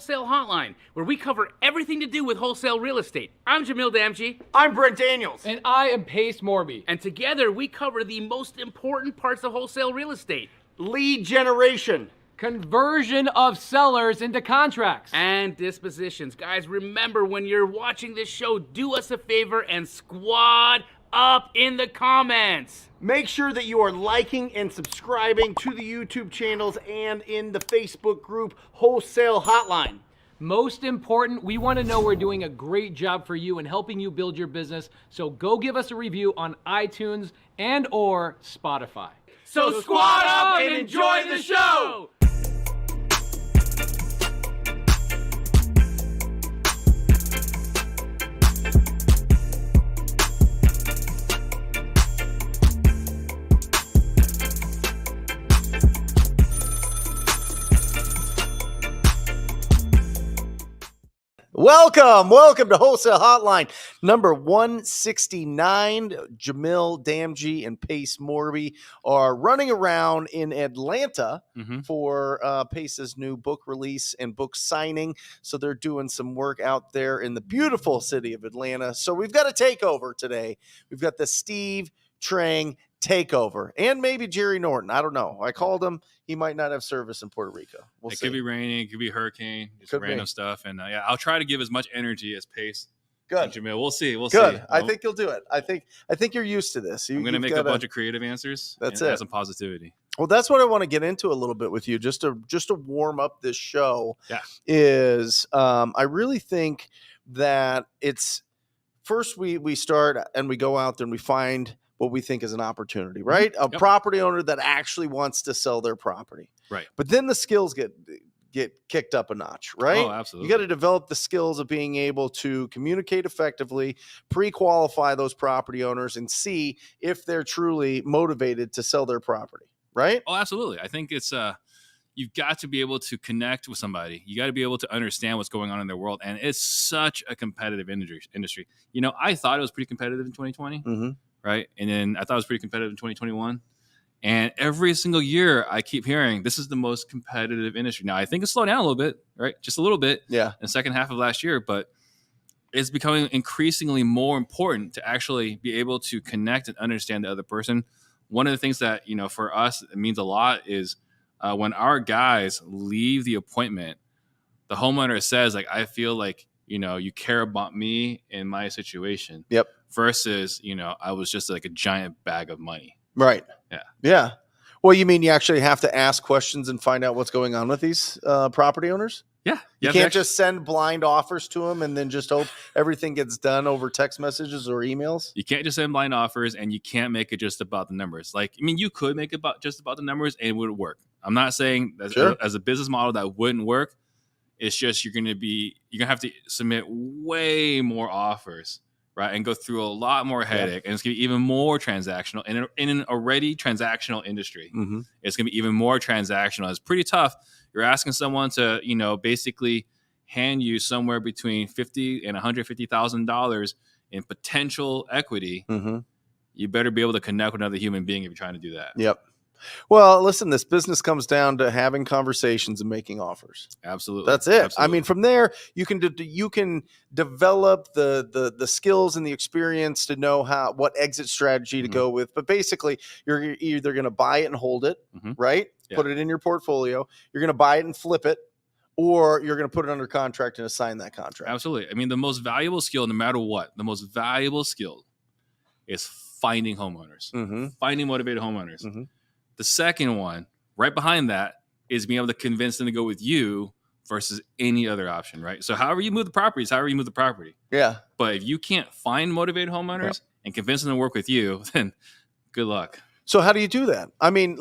Wholesale Hotline, where we cover everything to do with wholesale real estate. I'm Jamil jdamji. I'm Brent Daniels. And I am Pace Morby. And together we cover the most important parts of wholesale real estate. Lead generation. Conversion of sellers into contracts. And dispositions. Guys, remember, when you're watching this show, do us a favor and squad up in the comments. Make sure that you are liking and subscribing to the YouTube channels and in the Facebook group Wholesale Hotline. Most important, we want to know we're doing a great job for you and helping you build your business. So go give us a review on iTunes and or Spotify. So squad up and enjoy the show! Welcome to Wholesale Hotline number 169. Jamil jdamji and Pace Morby are running around in Atlanta for Pace's new book release and book signing. So they're doing some work out there in the beautiful city of Atlanta. So we've got a takeover today. We've got the Steve Trang takeover and maybe Jerry Norton. I don't know. I called him. He might not have service in Puerto Rico. We'll see. Could be raining. It could be a hurricane. Just Could random be. stuff. And yeah, I'll try to give as much energy as Pace. Good. And Jamil. We'll see. Good. See. I think you'll do it. I think you're used to this. I'm going to make a bunch of creative answers. That's and it. add some positivity. Well, that's what I want to get into a little bit with you, just to warm up this show. Yeah. Is I really think that it's first we start and we go out there and we find what we think is an opportunity, right? A property owner that actually wants to sell their property. Right. But then the skills get kicked up a notch, right? Oh, absolutely. You got to develop the skills of being able to communicate effectively, pre-qualify those property owners, and see if they're truly motivated to sell their property, right? Oh, absolutely. I think it's you've got to be able to connect with somebody. You got to be able to understand what's going on in their world. And it's such a competitive industry. You know, I thought it was pretty competitive in 2020, right? And then I thought it was pretty competitive in 2021. And every single year I keep hearing this is the most competitive industry. Now, I think it's slowed down a little bit, right? Just a little bit in the second half of last year, but it's becoming increasingly more important to actually be able to connect and understand the other person. One of the things that, you know, for us, it means a lot is when our guys leave the appointment, the homeowner says, like, I feel like, you know, you care about me and my situation. Yep. Versus, you know, I was just like a giant bag of money. Right. Yeah. Yeah. Well, you mean you actually have to ask questions and find out what's going on with these property owners? Yeah. You can't just send blind offers to them and then just hope everything gets done over text messages or emails. You can't just send blind offers, and you can't make it just about the numbers. Like, I mean, you could make it just about the numbers and it would work. I'm not saying that as a business model that wouldn't work. It's just you're going to have to submit way more offers, right? And go through a lot more headache, and it's going to be even more transactional. And in an already transactional industry, it's going to be even more transactional. It's pretty tough. You're asking someone to, you know, basically hand you somewhere between $50,000 and $150,000 in potential equity. You better be able to connect with another human being if you're trying to do that. Yep. Well, listen, this business comes down to having conversations and making offers. Absolutely. That's it. Absolutely. I mean, from there, you can develop the skills and the experience to know what exit strategy to go with. But basically, you're either going to buy it and hold it, right? Yeah. Put it in your portfolio. You're going to buy it and flip it, or you're going to put it under contract and assign that contract. Absolutely. I mean, the most valuable skill, no matter what, the most valuable skill is finding homeowners, finding motivated homeowners. The second one, right behind that, is being able to convince them to go with you versus any other option, right? So however you move the property is however you move the property. Yeah. But if you can't find motivated homeowners and convince them to work with you, then good luck. So how do you do that? I mean,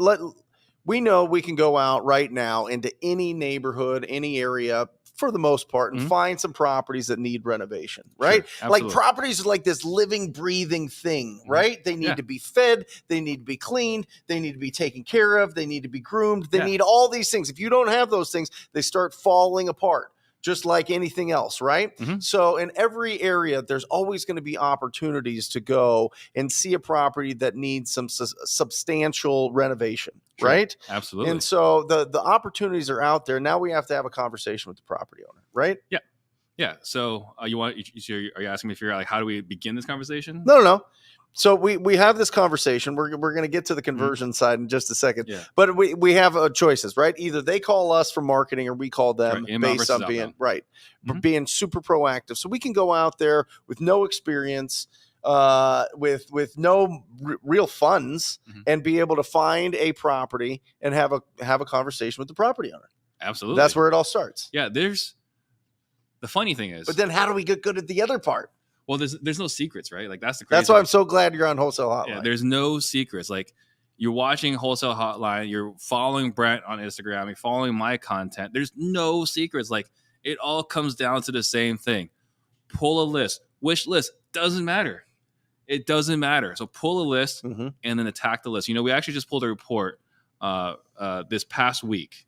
we know we can go out right now into any neighborhood, any area, for the most part, and find some properties that need renovation, right? Sure, like properties are like this living, breathing thing, right? They need to be fed. They need to be cleaned. They need to be taken care of. They need to be groomed. They need all these things. If you don't have those things, they start falling apart. just like anything else, right? Mhm. So in every area, there's always going to be opportunities to go and see a property that needs some substantial renovation, Sure. right? Absolutely. And so the opportunities are out there. Now we have to have a conversation with the property owner, right? Yeah. So are you asking me if you're like, how do we begin this conversation? No. So we have this conversation. We're going to get to the conversion side in just a second. Yeah. But we have choices, right? Either they call us for marketing or we call them Right. Inbound based versus on being outbound. right, Mhm. being super proactive. So we can go out there with no experience, with no real funds, Mhm. and be able to find a property and have a conversation with the property owner. Absolutely. That's where it all starts. Yeah. The funny thing is, But then how do we get good at the other part? well, there's no secrets, right? Like that's the crazy That's why I'm part. so glad you're on Wholesale Hotline. Yeah, there's no secrets. Like you're watching Wholesale Hotline, you're following Brent on Instagram, you're following my content. There's no secrets. Like it all comes down to the same thing. Pull a list, wish list, doesn't matter. It doesn't matter. So pull a list Mhm. and then attack the list. You know, we actually just pulled a report this past week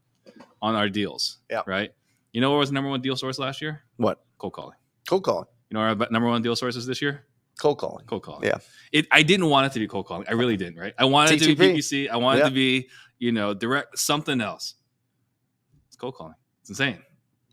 on our deals. Yeah. Right. You know what was the number one deal source last year? What? Cold calling. Cold calling. You know what our number one deal sources this year? Cold calling. Cold calling. Yeah. I didn't want it to be cold calling. I really didn't, right? I wanted it to be TTP. PPC. I wanted it Yeah. to be, direct something else. It's cold calling. It's insane.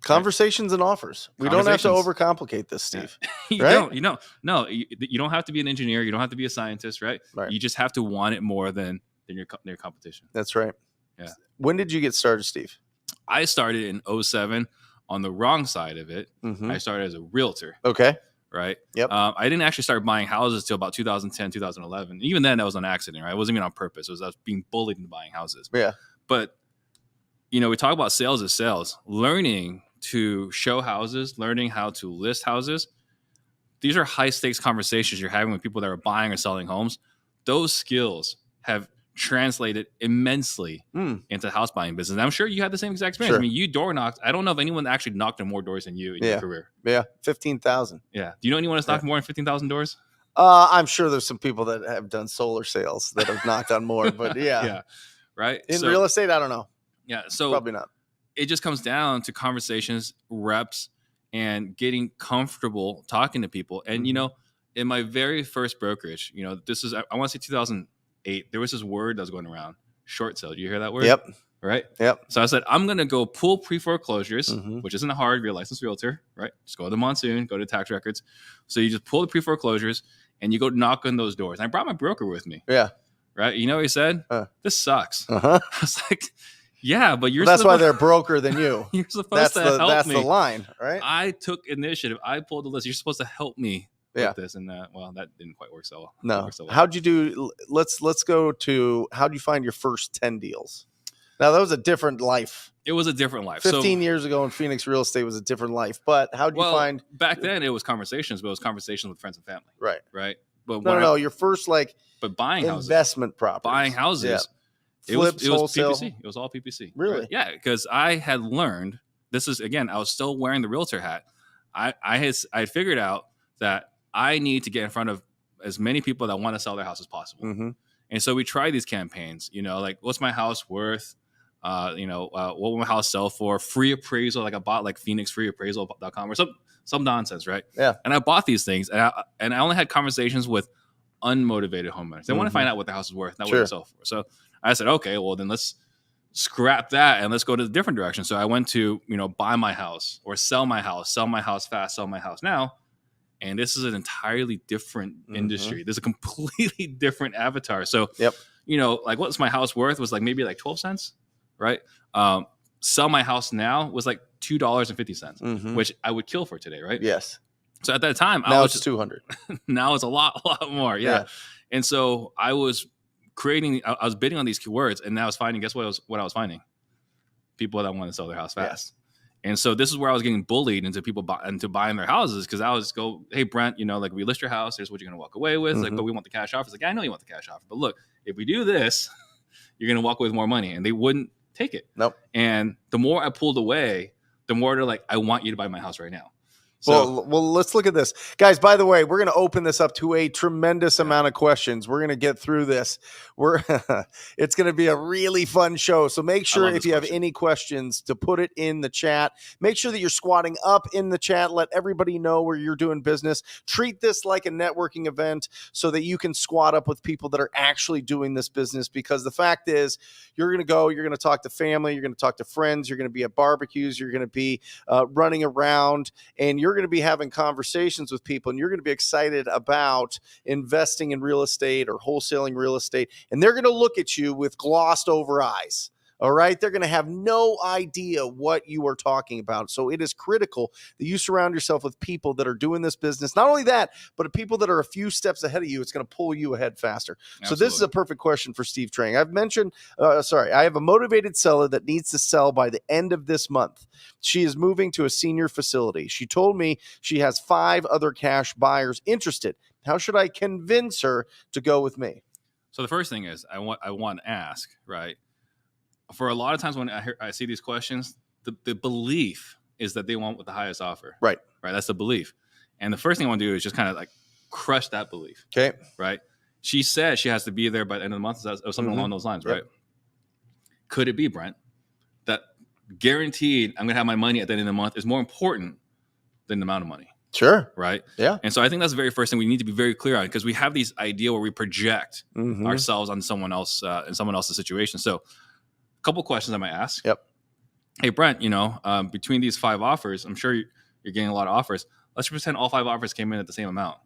Conversations and offers. We don't have to Conversations. overcomplicate this, Steve. You Right? don't. No, you don't have to be an engineer. You don't have to be a scientist, right? Right. You just have to want it more than your competition. That's right. Yeah. When did you get started, Steve? I started in 2007 on the wrong side of it. Mhm. I started as a realtor, Okay. right? Yep. I didn't actually start buying houses till about 2010, 2011. Even then, that was an accident, right? It wasn't even on purpose. I was being bullied into buying houses. Yeah. But, we talk about sales as sales. Learning to show houses, learning how to list houses. These are high stakes conversations you're having with people that are buying or selling homes. Those skills have translated immensely into house buying business. And I'm sure you had the same exact experience. Sure. I mean, you door knocked. I don't know if anyone actually knocked on more doors than you in your career. Yeah. 15,000. Yeah. Do you know anyone that's knocked more than 15,000 doors? I'm sure there's some people that have done solar sales that have knocked on more, but yeah. Yeah. Right. In real estate, I don't know. Yeah. So Probably not. it just comes down to conversations, reps, and getting comfortable talking to people. And, in my very first brokerage, this is, I want to say 2008, there was this word that was going around, short sale. Do you hear that word? Yep. Right? Yep. So I said, I'm going to go pull pre-foreclosures, Mhm. which isn't hard. You're a licensed realtor, right? Just go to the Monsoon, go to tax records. So you just pull the pre-foreclosures and you go knock on those doors. And I brought my broker with me, Yeah. right? You know what he said? This sucks. Uh-huh. I was like, yeah, but you're That's why supposed- they're broker than you. you're supposed That's to the help that's me. the line, right? I took initiative. I pulled the list. You're supposed to help me Yeah. with this. And that didn't quite work so well. No. How'd you do? Let's go to how'd you find your first 10 deals? Now that was a different life. It was a different life. 15 years ago in Phoenix real estate was a different life. But how'd you find back then it was conversations, but it was conversations with friends and family. right? Right. But No, your first but buying houses. investment property. Buying houses. Yeah. It was Flips, wholesale. PPC. It was all PPC. Really? Right? Yeah, because I had learned this is again, I was still wearing the realtor hat. I had figured out that I need to get in front of as many people that want to sell their house as possible. Mhm. And so we tried these campaigns, like what's my house worth? What will my house sell for? Free appraisal. Like I bought like phoenixfreeappraisal.com or some nonsense, right? Yeah. And I bought these things and I only had conversations with unmotivated homeowners. They want to Mhm. find out what their house is worth, not Sure. what they sell for. So I said, okay, well then let's scrap that and let's go to a different direction. So I went to, buy my house or sell my house fast, sell my house now. And this is an entirely different industry. There's a completely different avatar. So, Yep. like what's my house worth was like maybe like 12 cents, right? Sell my house now was like $2.50, Mhm. which I would kill for today, right? Yes. So at that time, Now I was it's 200. now it's a lot more. Yeah. Yeah. And so I was I was bidding on these keywords and I was finding, guess what I was finding? People that want to sell their house fast. And so this is where I was getting bullied into people into buying their houses because I was go, hey Brent, like we list your house, here's what you're gonna walk away with. Like, but we want the cash offer. It's like, yeah, I know you want the cash offer, but look, if we do this, you're gonna walk away with more money. And they wouldn't take it. Nope. And the more I pulled away, the more they're like, I want you to buy my house right now. So, Well, let's look at this. Guys, by the way, we're going to open this up to a tremendous amount of questions. We're going to get through this. It's going to be a really fun show. So make sure if you have any questions to put it in the chat. Make sure that you're squatting up in the chat. Let everybody know where you're doing business. Treat this like a networking event so that you can squat up with people that are actually doing this business, because the fact is you're going to talk to family, you're going to talk to friends, you're going to be at barbecues, you're going to be running around, and you're going to be having conversations with people, and you're going to be excited about investing in real estate or wholesaling real estate, and they're going to look at you with glossed over eyes. All right. They're going to have no idea what you are talking about. So it is critical that you surround yourself with people that are doing this business. Not only that, but people that are a few steps ahead of you. It's going to pull you ahead faster. Absolutely. So this is a perfect question for Steve Trang. I've mentioned, I have a motivated seller that needs to sell by the end of this month. She is moving to a senior facility. She told me she has 5 other cash buyers interested. How should I convince her to go with me? So the first thing is I want to ask, right? For a lot of times when I see these questions, the belief is that they want with the highest offer. Right. That's the belief. And the first thing I want to do is just kind of like crush that belief. Okay. Right. She said she has to be there by the end of the month or something along those lines. Yep. Right. Could it be, Brent, that guaranteed I'm going to have my money at the end of the month is more important than the amount of money? Sure. Right. Yeah. And so I think that's the very first thing we need to be very clear on, because we have these idea where we project ourselves on someone else in someone else's situation. So a couple questions I might ask. Yep. Hey, Brent, between these 5 offers, I'm sure you're getting a lot of offers. Let's pretend all 5 offers came in at the same amount.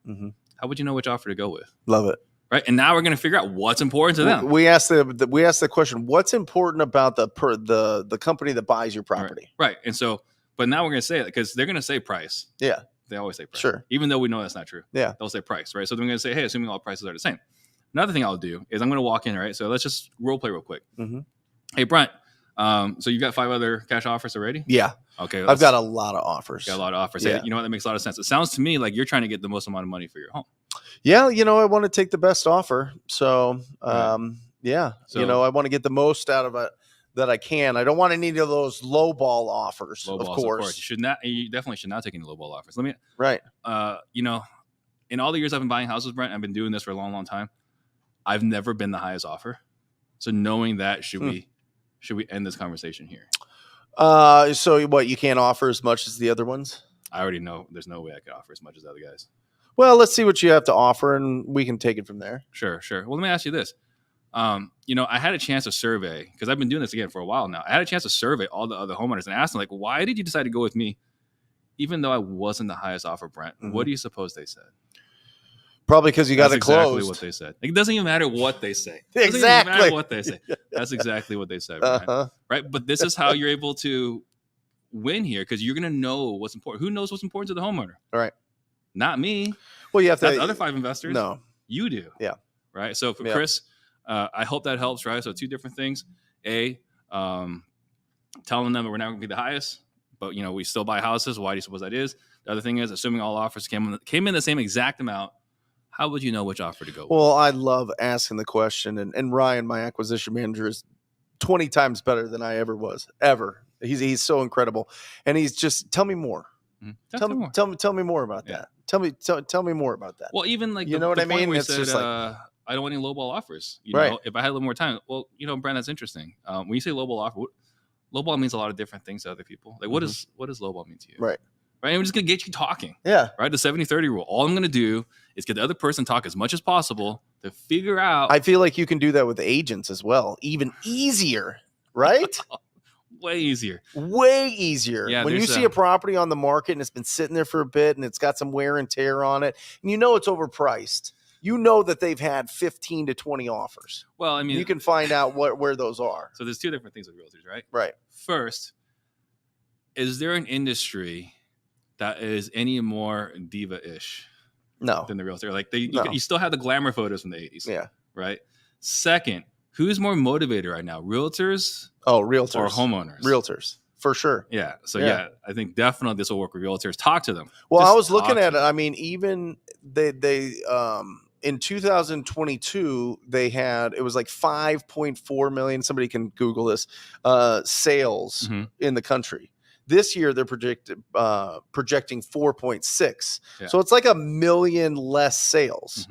How would you know which offer to go with? Love it. Right. And now we're going to figure out what's important to them. We asked the question, what's important about the company that buys your property? Right. And so, but now we're going to say it because they're going to say price. Yeah. They always say price. Sure. Even though we know that's not true. Yeah. They'll say price. Right. So they're going to say, hey, assuming all prices are the same. Another thing I'll do is I'm going to walk in. Right. So let's just role play real quick. Hey, Brent. So you got 5 other cash offers already? Yeah. Okay. I've got a lot of offers. Got a lot of offers. Yeah. Hey, you know what? That makes a lot of sense. It sounds to me like you're trying to get the most amount of money for your home. Yeah. I want to take the best offer. So, yeah. So, I want to get the most out of it that I can. I don't want any of those low ball offers, of course. You definitely should not take any low ball offers. Right. In all the years I've been buying houses, Brent, I've been doing this for a long, long time. I've never been the highest offer. So knowing that, should we end this conversation here? So what, you can't offer as much as the other ones? I already know there's no way I could offer as much as the other guys. Well, let's see what you have to offer, and we can take it from there. Sure. Well, let me ask you this. I had a chance to survey, because I've been doing this again for a while now. I had a chance to survey all the other homeowners and ask them, like, why did you decide to go with me, even though I wasn't the highest offer, Brent? What do you suppose they said? Probably because you got it closed. Exactly what they said. It doesn't even matter what they say. Exactly. Matter what they say. That's exactly what they said. Right. But this is how you're able to win here, because you're going to know what's important. Who knows what's important to the homeowner? All right. Not me. Well, you have to. Not the other 5 investors. No. You do. Yeah. Right. So for Chris, I hope that helps. Right. So 2 different things. A, telling them that we're not going to be the highest, but we still buy houses. Why do you suppose that is? The other thing is, assuming all offers came in the same exact amount, how would you know which offer to go with? Well, I love asking the question, and Ryan, my acquisition manager, is 20 times better than I ever was, ever. He's so incredible, and he's just, tell me more. Tell me more about that. Tell me more about that. Well, even like you know what I mean? It's just like, I don't want any lowball offers. You know, if I had a little more time, well, Brent, that's interesting. When you say lowball offer, lowball means a lot of different things to other people. Like, what does lowball mean to you? Right. And we're just gonna get you talking. Yeah. Right. The 70-30 rule. All I'm gonna do is get the other person to talk as much as possible to figure out. I feel like you can do that with agents as well. Even easier, right? Way easier. Yeah, when you see a property on the market and it's been sitting there for a bit and it's got some wear and tear on it, and it's overpriced, that they've had 15 to 20 offers. Well, I mean, you can find out where those are. So there's 2 different things with realtors, right? Right. First, is there an industry that is any more diva-ish than the realtor? Like you still have the glamour photos from the 80s. Yeah. Right. Second, who's more motivated right now? Realtors? Realtors. Or homeowners? Realtors, for sure. Yeah. So I think definitely this will work with realtors. Talk to them. Well, I was looking at it. I mean, even they in 2022, it was like 5.4 million. Somebody can Google this, sales in the country. This year they're projecting 4.6. Yeah. So it's like 1 million less sales.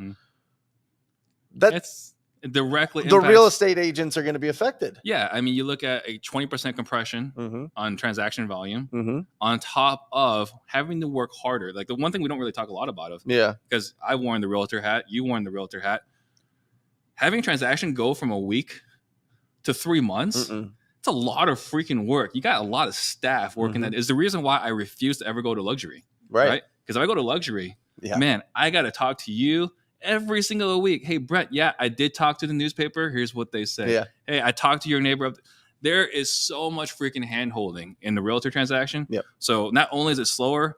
It's directly The impacts, real estate agents are going to be affected. Yeah, I mean, you look at a 20% compression on transaction volume on top of having to work harder. Like the one thing we don't really talk a lot about because I worn the realtor hat, you worn the realtor hat. Having transaction go from a week to 3 months, it's a lot of freaking work. You got a lot of staff working. That is the reason why I refuse to ever go to luxury. Right? Because if I go to luxury, man, I got to talk to you every single week. Hey, Brent, I did talk to the newspaper. Here's what they say. Hey, I talked to your neighbor. There is so much freaking hand holding in the realtor transaction. So not only is it slower,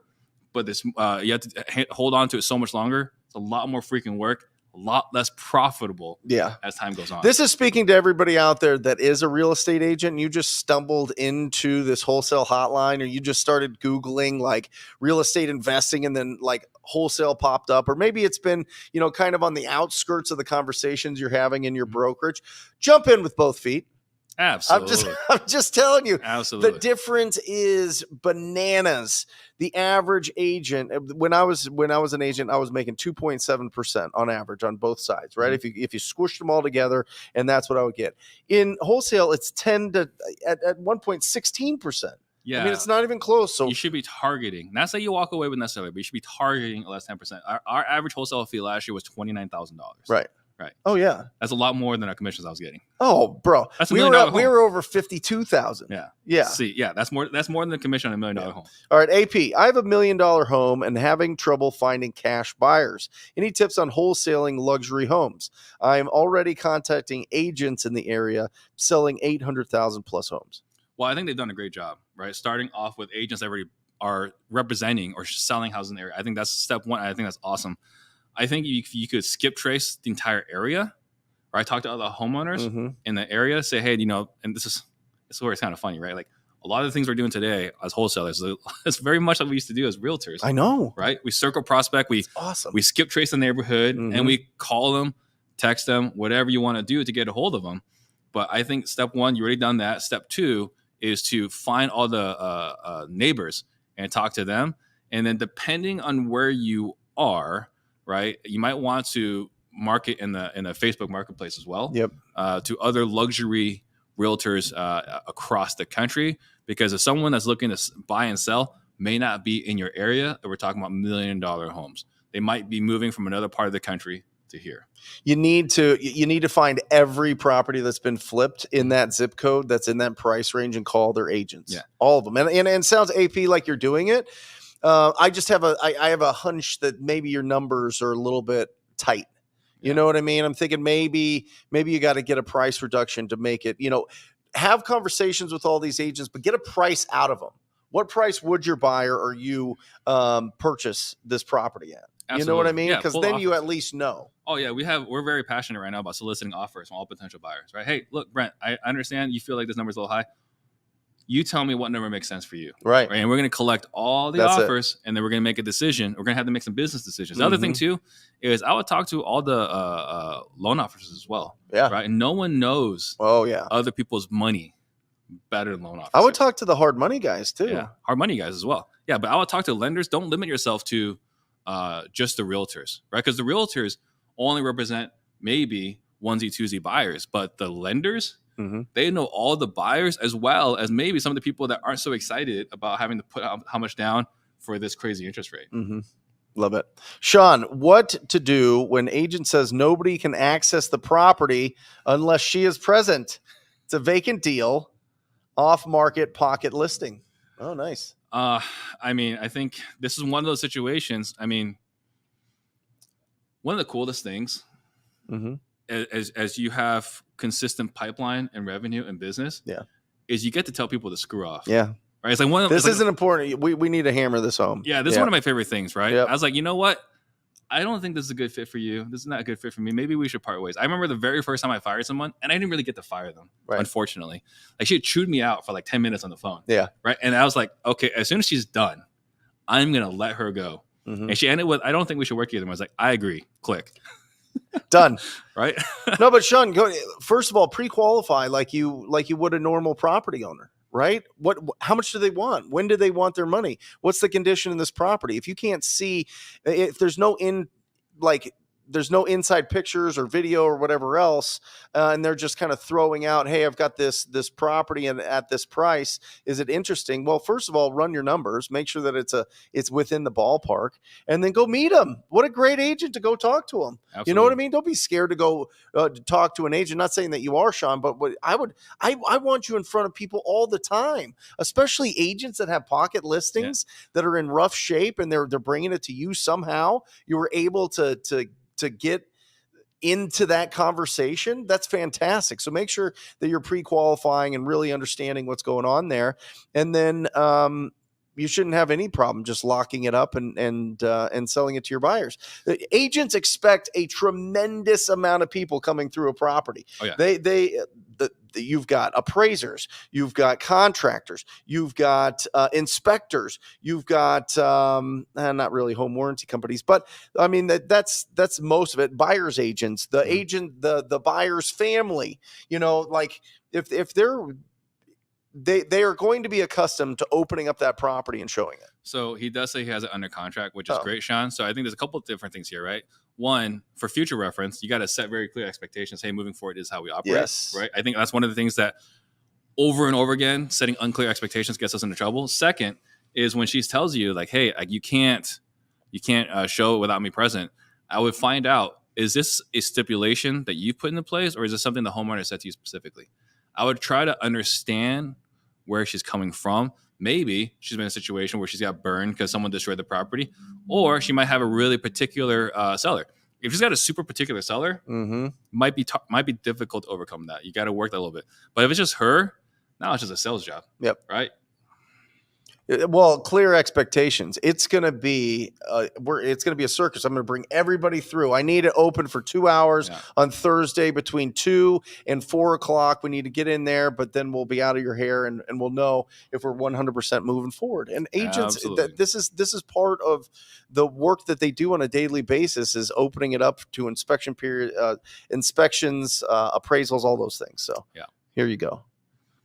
but this you have to hold on to it so much longer. It's a lot more freaking work, a lot less profitable as time goes on. This is speaking to everybody out there that is a real estate agent. And you just stumbled into this wholesale hotline, or you just started Googling like real estate investing, and then like wholesale popped up, or maybe it's been, kind of on the outskirts of the conversations you're having in your brokerage. Jump in with both feet. Absolutely. I'm just telling you. Absolutely. The difference is bananas. The average agent, when I was an agent, I was making 2.7% on average on both sides, right? If you squished them all together, and that's what I would get. In wholesale, it's 10 to at 1.16%. Yeah. I mean, it's not even close. So you should be targeting, not say you walk away with necessarily, but you should be targeting less 10%. Our average wholesale fee last year was $29,000. Right. Oh yeah. That's a lot more than our commissions I was getting. Oh, bro. That's $1 million home. We were over 52,000. Yeah. See, that's more than the commission on $1 million home. All right, AP. I have $1 million home and having trouble finding cash buyers. Any tips on wholesaling luxury homes? I'm already contacting agents in the area selling 800,000 plus homes. Well, I think they've done a great job, right? Starting off with agents that already are representing or selling houses in the area. I think that's step one. I think that's awesome. I think you could skip trace the entire area, or I talk to other homeowners in the area, say, hey, and this is where it's kind of funny, right? Like a lot of the things we're doing today as wholesalers, it's very much like we used to do as realtors. I know, right? We circle prospect, we skip trace the neighborhood, and we call them, text them, whatever you want to do to get a hold of them. But I think step one, you already done that. Step two is to find all the neighbors and talk to them, and then depending on where you are. Right, you might want to market in the Facebook marketplace as well. To other luxury realtors across the country, because if someone that's looking to buy and sell may not be in your area, we're talking about $1 million homes. They might be moving from another part of the country to here. You need to find every property that's been flipped in that zip code that's in that price range and call their agents. All of them. And it sounds AP like you're doing it. I just have I have a hunch that maybe your numbers are a little bit tight. You know what I mean? I'm thinking maybe you got to get a price reduction to make it, have conversations with all these agents, but get a price out of them. What price would your buyer or you purchase this property at? Absolutely. You know what I mean? Because then you at least know. Oh yeah, we're very passionate right now about soliciting offers from all potential buyers, right? Hey, look, Brent, I understand you feel like this number's a little high. You tell me what number makes sense for you. Right. And we're going to collect all the offers, and then we're going to make a decision. We're going to have to make some business decisions. The other thing, too, is I would talk to all the loan officers as well. Yeah. Right. And no one knows other people's money better than loan officers. I would talk to the hard money guys, too. Yeah. Hard money guys as well. Yeah. But I would talk to lenders. Don't limit yourself to just the realtors, right? Because the realtors only represent maybe onesie, twosie buyers, but the lenders, they know all the buyers as well as maybe some of the people that aren't so excited about having to put out how much down for this crazy interest rate. Love it. Sean, what to do when agent says nobody can access the property unless she is present? It's a vacant deal, off-market pocket listing. Oh, nice. I mean, I think this is one of those situations. I mean, one of the coolest things as you have consistent pipeline and revenue and business, is you get to tell people to screw off. Yeah. Right. It's like this isn't important. We need to hammer this home. Yeah. This is one of my favorite things, right? I was like, you know what? I don't think this is a good fit for you. This is not a good fit for me. Maybe we should part ways. I remember the very first time I fired someone, and I didn't really get to fire them, unfortunately. Like she had chewed me out for like 10 minutes on the phone. Yeah. Right. And I was like, okay, as soon as she's done, I'm going to let her go. And she ended with, I don't think we should work together. I was like, I agree. Click. Done. Right. No, but Sean, first of all, pre-qualify like you would a normal property owner. right? How much do they want? When do they want their money? What's the condition in this property? If you can't see, if there's no there's no inside pictures or video or whatever else, and they're just kind of throwing out, hey, I've got this property and at this price. Is it interesting? Well, first of all, run your numbers, make sure that it's within the ballpark, and then go meet them. What a great agent to go talk to them. Absolutely. You know what I mean? Don't be scared to go to talk to an agent. Not saying that you are, Sean, but I want you in front of people all the time, especially agents that have pocket listings that are in rough shape, and they're bringing it to you somehow. You were able to get into that conversation. That's fantastic. So make sure that you're pre-qualifying and really understanding what's going on there. And then you shouldn't have any problem just locking it up and selling it to your buyers. Agents expect a tremendous amount of people coming through a property. Oh, yeah. You've got appraisers, you've got contractors, you've got inspectors, you've got not really home warranty companies, but I mean that's most of it. Buyers agents, the agent, the buyer's family. You know, like if they are going to be accustomed to opening up that property and showing it. So he does say he has it under contract, which is great, Sean. So I think there's a couple of different things here, right? One, for future reference, you got to set very clear expectations. Hey, moving forward is how we operate. Yes. Right. I think that's one of the things that over and over again, setting unclear expectations gets us into trouble. Second is when she tells you like, hey, you can't show it without me present. I would find out, is this a stipulation that you put into place, or is this something the homeowner said to you specifically? I would try to understand where she's coming from. Maybe she's been in a situation where she's got burned because someone destroyed the property, or she might have a really particular seller. If she's got a super particular seller, might be difficult to overcome that. You got to work that a little bit. But if it's just her, now it's just a sales job. Yep. Right. Well, clear expectations. It's going to be a circus. I'm going to bring everybody through. I need it open for 2 hours on Thursday between 2 and 4 o'clock. We need to get in there, but then we'll be out of your hair and we'll know if we're 100% moving forward. And agents, this is part of the work that they do on a daily basis, is opening it up to inspection period, inspections, appraisals, all those things. So here you go.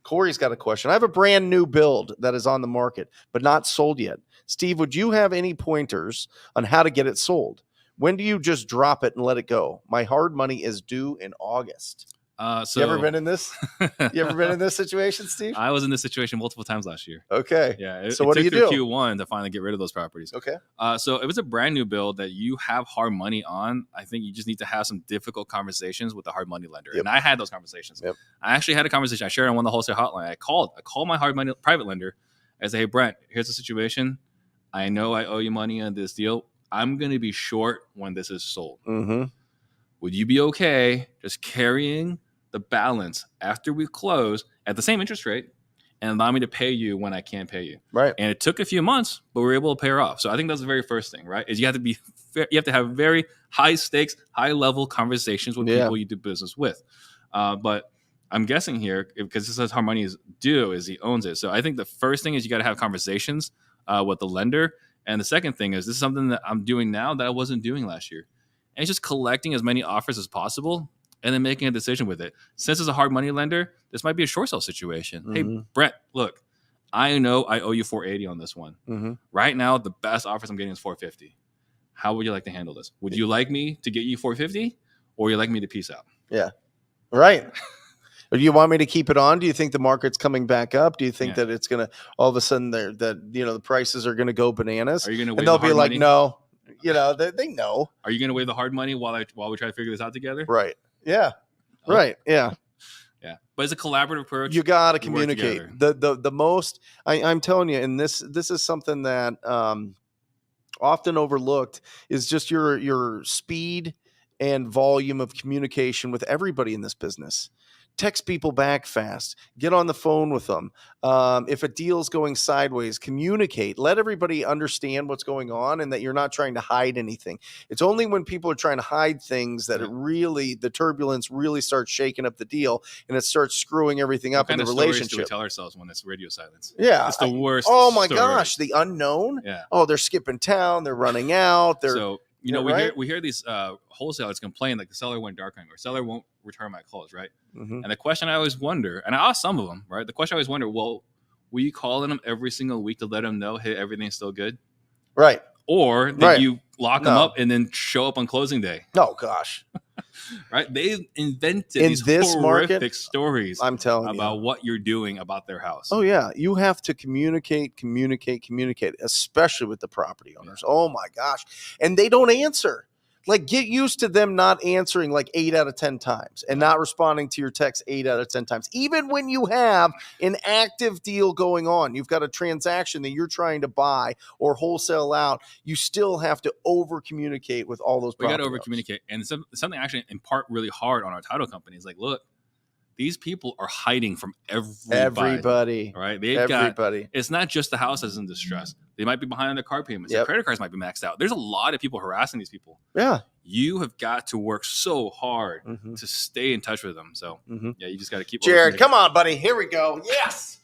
Corey's got a question. I have a brand new build that is on the market, but not sold yet. Steve, would you have any pointers on how to get it sold? When do you just drop it and let it go? My hard money is due in August. You ever been in this? You ever been in this situation, Steve? I was in this situation multiple times last year. Okay. Yeah. So what do you do? Q1 to finally get rid of those properties. Okay. So if it's a brand new build that you have hard money on, I think you just need to have some difficult conversations with the hard money lender. Yep. And I had those conversations. Yep. I actually had a conversation. I shared on one of the Wholesale Hotline. I called my hard money private lender. I said, hey, Brent, here's the situation. I know I owe you money on this deal. I'm going to be short when this is sold. Mm-hmm. Would you be okay just carrying the balance after we close at the same interest rate and allow me to pay you when I can't pay you? Right. And it took a few months, but we were able to pay her off. So I think that's the very first thing, right? Is you have to have very high stakes, high level conversations with people you do business with. But I'm guessing here, because this is how money is due, is he owns it. So I think the first thing is you got to have conversations with the lender. And the second thing is, this is something that I'm doing now that I wasn't doing last year. And it's just collecting as many offers as possible and then making a decision with it. Since it's a hard money lender, this might be a short sale situation. Mm-hmm. Hey, Brent, look, I know I owe you $480 on this one. Mm-hmm. Right now, the best offers I'm getting is $450. How would you like to handle this? Would you like me to get you $450, or would you like me to peace out? Yeah, right. Or do you want me to keep it on? Do you think the market's coming back up? Do you think that it's going to all of a sudden the prices are going to go bananas? Are you going to? And they'll be like, money? No. They know. Are you going to waive the hard money while we try to figure this out together? Right. Yeah. Oh. Right. Yeah. Yeah. But it's a collaborative approach. You got to communicate. The most I'm telling you, and this is something that often overlooked, is just your speed and volume of communication with everybody in this business. Text people back fast. Get on the phone with them. If a deal's going sideways, communicate. Let everybody understand what's going on and that you're not trying to hide anything. It's only when people are trying to hide things that the turbulence really starts shaking up the deal and it starts screwing everything up in the relationship. What kind of stories do we tell ourselves when it's radio silence? Yeah. It's the worst. Oh my gosh. The unknown. Yeah. Oh, they're skipping town. They're running out. We hear these wholesalers complain like the seller went dark on me, or seller won't return my calls, right? Mm-hmm. And the question I always wonder, and I ask some of them, right? The question I always wonder, well, will you call on them every single week to let them know, hey, everything's still good? Right. Or did Right. you lock them up and then show up on closing day? Oh gosh. Right? They invented In these this horrific market, stories I'm telling about you. what you're doing about their house. Oh yeah, you have to communicate, especially with the property owners. Oh my gosh. And they don't answer. Like, get used to them not answering like 8 out of 10 times and not responding to your text 8 out of 10 times. Even when you have an active deal going on, you've got a transaction that you're trying to buy or wholesale out, you still have to over communicate with all those We got property to over owners. communicate. And something actually in part really hard on our title company is like, look, these people are hiding from everybody. Right? They've Everybody. got, it's not just the house that's in distress. They might be behind on their car payments. Their Yep. credit cards might be maxed out. There's a lot of people harassing these people. Yeah. You have got to work so hard Mhm. to stay in touch with them. So Mhm. yeah, you just got to keep. Jared, come on, buddy. Here we go. Yes.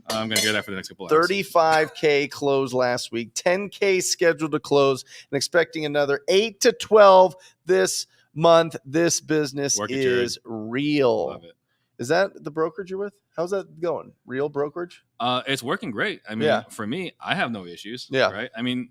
I'm gonna hear that for the next couple of hours. 35K closed last week, 10K scheduled to close, and expecting another 8 to 12 this month. This business Work it, is real. Love it. Is that the brokerage you're with? How's that going? Real brokerage? It's working great. I mean, Yeah. for me, I have no issues. Yeah. Right. I mean,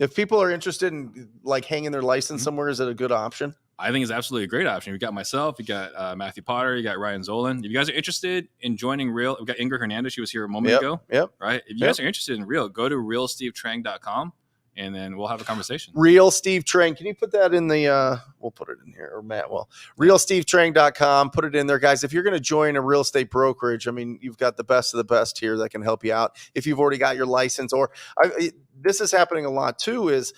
If people are interested in like hanging their license Mhm. somewhere, is it a good option? I think it's absolutely a great option. You got myself, you got Matthew Potter, you got Ryan Zolan. If you guys are interested in joining Real, we've got Ingrid Hernandez. She was here a moment ago. Yep. Right. If you guys are interested in Real, go to realstevetrang.com and then we'll have a conversation. Real Steve Trang. Can you put that in the we'll put it in here, or Matt will. realstevetrang.com. Put it in there, guys. If you're going to join a real estate brokerage, I mean, you've got the best of the best here that can help you out. If you've already got your license, or this is happening a lot too, is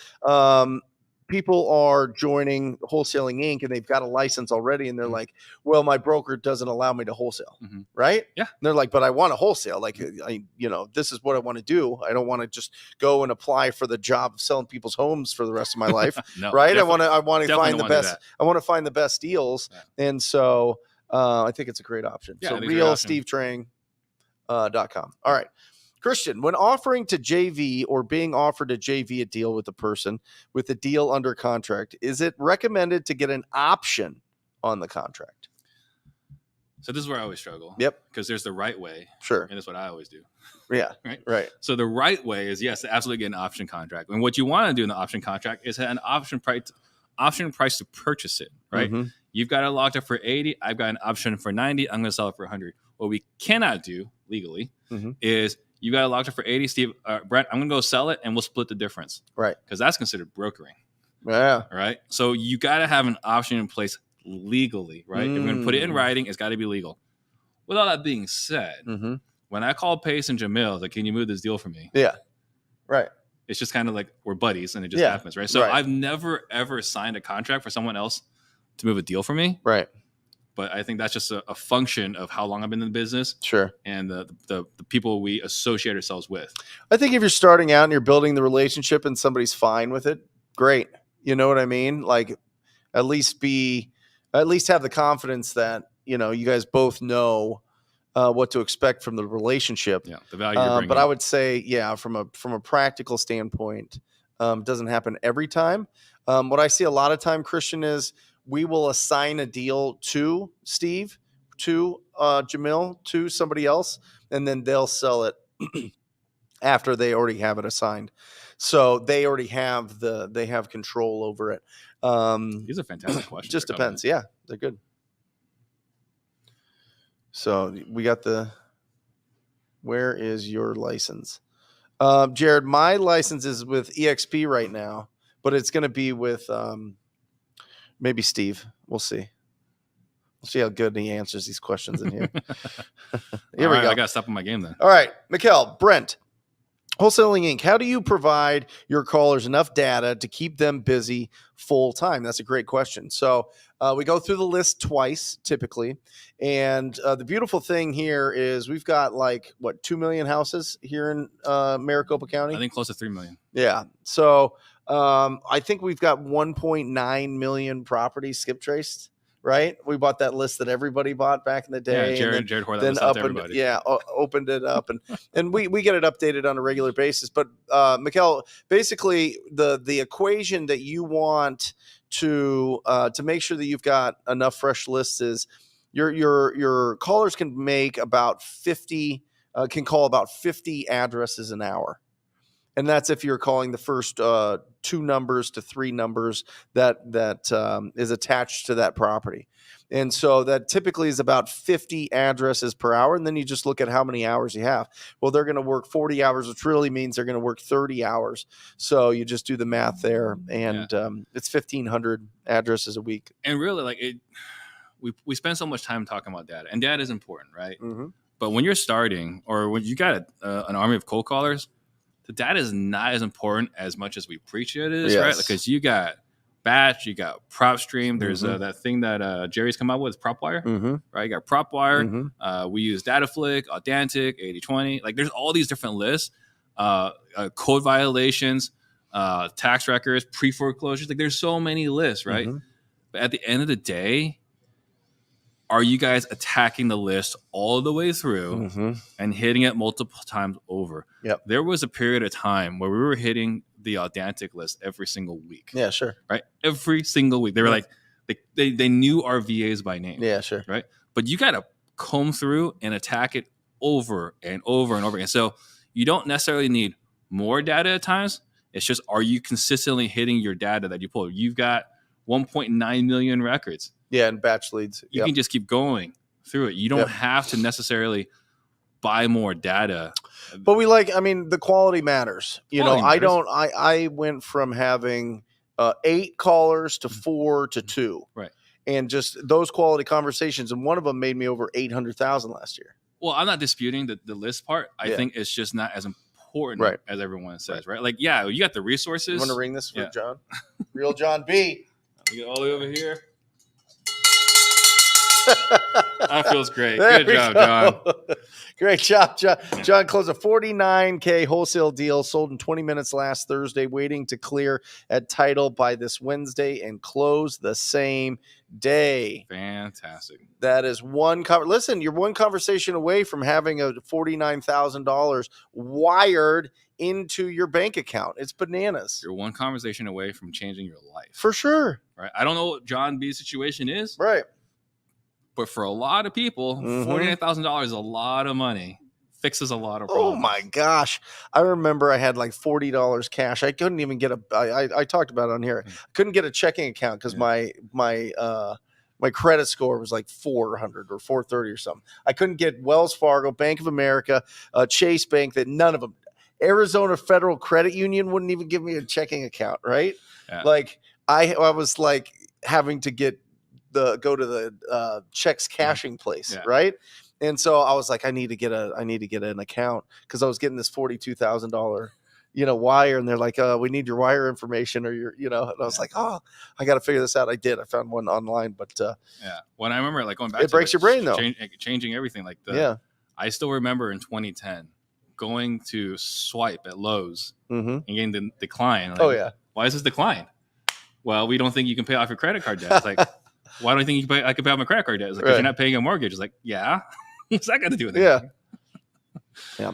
people are joining Wholesaling Inc. and they've got a license already, and they're Mhm. like, well, my broker doesn't allow me to wholesale. Mhm. Right? Yeah. And they're like, but I want to wholesale. Like, this is what I want to do. I don't want to just go and apply for the job of selling people's homes for the rest of my life. No, Right? I definitely- want to definitely find the don't wanna do best. I want to find the best deals. Yeah. And so I think it's a great option. Yeah, So I think it's a great option. realstevetrang.com. All right. Christian, when offering to JV or being offered to JV a deal with a person with the deal under contract, is it recommended to get an option on the contract? So this is where I always struggle. Yep. Because there's the right way, Sure. and that's what I always do. Yeah. Right. Right. So the right way is, yes, absolutely get an option contract. And what you want to do in the option contract is have an option price to purchase it. Right. Mhm. You've got it locked up for 80. I've got an option for 90. I'm going to sell it for 100. What we cannot do legally Mhm. is you got it locked up for 80. Steve, Brent, I'm going to go sell it and we'll split the difference. Right. Because that's considered brokering. Yeah. All right. So you got to have an option in place legally. Right. If we're going to put it in writing, it's got to be legal. With all that being said, Mm-hmm. when I called Pace and Jamil, like, can you move this deal for me? Yeah. Right. It's just kind of like we're buddies and it just Yeah, happens, right? So right. I've never, ever signed a contract for someone else to move a deal for me. Right. But I think that's just a function of how long I've been in the business Sure. and the people we associate ourselves with. I think if you're starting out and you're building the relationship and somebody's fine with it, great. You know what I mean? Like, at least have the confidence that, you guys both know what to expect from the relationship. Yeah, the value you're bringing. But I would say, yeah, from a practical standpoint, it doesn't happen every time. What I see a lot of time, Christian, is we will assign a deal to Steve, to Jamil, to somebody else, and then they'll sell it after they already have it assigned. So they already have control over it. These are fantastic questions. Just depends. Yeah, they're good. So we got where is your license? Jared, my license is with EXP right now, but it's going to be with maybe Steve. We'll see. We'll see how good he answers these questions in here. Here we go. I got to step on my game then. All right, Mikkel, Brent, Wholesaling Inc. How do you provide your callers enough data to keep them busy full time? That's a great question. So we go through the list twice typically. And the beautiful thing here is we've got 2 million houses here in Maricopa County? I think close to 3 million. Yeah. So I think we've got 1.9 million properties skip traced. Right, we bought that list that everybody bought back in the day. Yeah, Jared Hoare, that list out to everybody. Opened it up, and we get it updated on a regular basis. But Mikkel, basically the equation that you want to make sure that you've got enough fresh lists is your callers can make about 50 can call about 50 addresses an hour. And that's if you're calling the first 2 numbers to 3 numbers that is attached to that property. And so that typically is about 50 addresses per hour. And then you just look at how many hours you have. Well, they're going to work 40 hours, which really means they're going to work 30 hours. So you just do the math there. And it's 1,500 addresses a week. And really, like we spend so much time talking about data. And data is important, right? Mm-hmm. But when you're starting or when you got an army of cold callers, the data is not as important as much as we preach it is, right? Because you got batch, you got prop stream. There's that thing that Jerry's come out with, PropWire, right? You got PropWire. We use DataFlick, Audantic, 80/20. Like there's all these different lists, code violations, tax records, pre-foreclosures. Like there's so many lists, right? But at the end of the day, are you guys attacking the list all the way through and hitting it multiple times over? Yep. There was a period of time where we were hitting the Audantic list every single week. Yeah, sure. Right? Every single week. They were like, they knew our VAs by name. Yeah, sure. Right? But you got to comb through and attack it over and over and over again. So you don't necessarily need more data at times. It's just, are you consistently hitting your data that you pull? You've got 1.9 million records. Yeah, and batch leads. You can just keep going through it. You don't have to necessarily buy more data. But the quality matters. I went from having 8 callers to 4 to 2. Right. And just those quality conversations. And one of them made me over 800,000 last year. Well, I'm not disputing the list part. I think it's just not as important as everyone says, right? Like, yeah, you got the resources. You want to ring this for John? Real John B. We get all the way over here. That feels great. There Good job, John. Great job, John. John closed a $49K wholesale deal, sold in 20 minutes last Thursday, waiting to clear at title by this Wednesday and close the same day. Fantastic. That is listen, you're one conversation away from having a $49,000 wired into your bank account. It's bananas. You're one conversation away from changing your life. For sure. Right. I don't know what John B's situation is. Right. But for a lot of people, $49,000 is a lot of money. Fixes a lot of problems. Oh my gosh. I remember I had like $40 cash. I couldn't even get I talked about it on here. I couldn't get a checking account because my credit score was like 400 or 430 or something. I couldn't get Wells Fargo, Bank of America, Chase Bank, that none of them. Arizona Federal Credit Union wouldn't even give me a checking account, right? Yeah. Like I was like having to go to the checks cashing place, right? And so I was like, I need to get an account because I was getting this $42,000, wire, and they're like, we need your wire information or your, and I was like, oh, I got to figure this out. I did. I found one online, but when I remember like going back, it breaks your brain though, changing everything. Like I still remember in 2010 going to swipe at Lowe's and getting the decline. Like, why is this decline? Well, we don't think you can pay off your credit card debt. It's like, why don't you think I could pay off my credit card debt? It's like, because you're not paying a mortgage. It's like, yeah. What's that got to do with it? Yeah.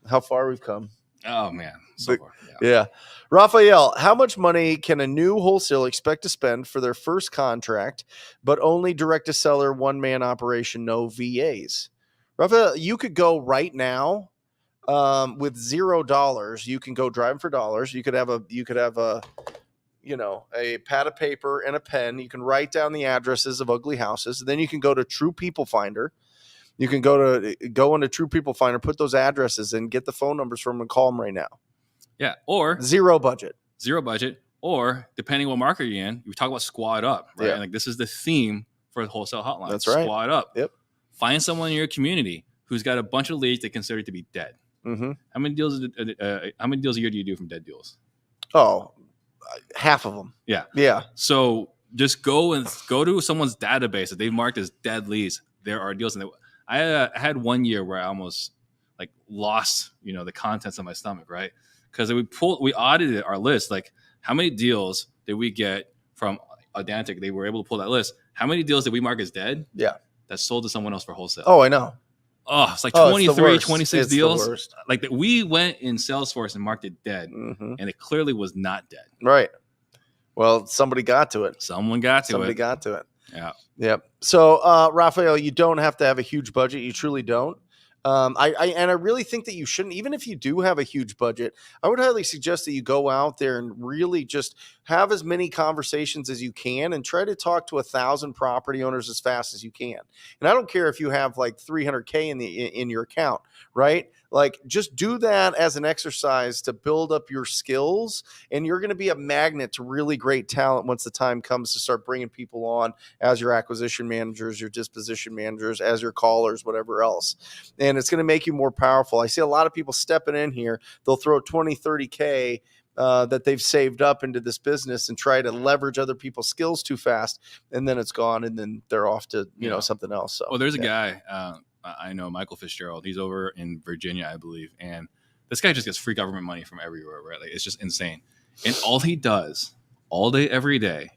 How far we've come. Oh, man. So far. Yeah. Raphael, how much money can a new wholesaler expect to spend for their first contract, but only direct to seller, one-man operation, no VAs? Raphael, you could go right now with $0. You can go driving for dollars. You could have a pad of paper and a pen. You can write down the addresses of ugly houses. Then you can go to True People Finder. You can go into True People Finder, put those addresses in, get the phone numbers from them and call them right now. Yeah. Or zero budget. Or depending what market you're in, we talk about squad up, right? Yeah. Like this is the theme for the Wholesale Hotline. That's right. Squad up. Yep. Find someone in your community who's got a bunch of leads they consider to be dead. Mm-hmm. How many deals a year do you do from dead deals? Oh, half of them. Yeah. Yeah. So just go to someone's database that they've marked as dead leads. There are deals in there. I had 1 year where I almost like lost, the contents of my stomach, right? Because we audited our list. Like, how many deals did we get from Audantic? They were able to pull that list. How many deals did we mark as dead? Yeah. That sold to someone else for wholesale. Oh, I know. Oh, it's like 23, it's 26 it's deals. Like that, we went in Salesforce and marked it dead, and it clearly was not dead. Right. Well, somebody got to it. Somebody got to it. Got to it. Yeah. Yep. So, Raphael, you don't have to have a huge budget. You truly don't. I really think that you shouldn't, even if you do have a huge budget, I would highly suggest that you go out there and really just have as many conversations as you can and try to talk to 1,000 property owners as fast as you can. And I don't care if you have like 300K in your account, right? Like, just do that as an exercise to build up your skills, and you're going to be a magnet to really great talent once the time comes to start bringing people on as your acquisition managers, your disposition managers, as your callers, whatever else. And it's going to make you more powerful. I see a lot of people stepping in here. They'll throw 20, 30K that they've saved up into this business and try to leverage other people's skills too fast. And then it's gone, and then they're off to, you know, something else. So, well, there's a guy, I know, Michael Fitzgerald. He's over in Virginia, I believe. And this guy just gets free government money from everywhere, right? Like, it's just insane. And all he does all day, every day,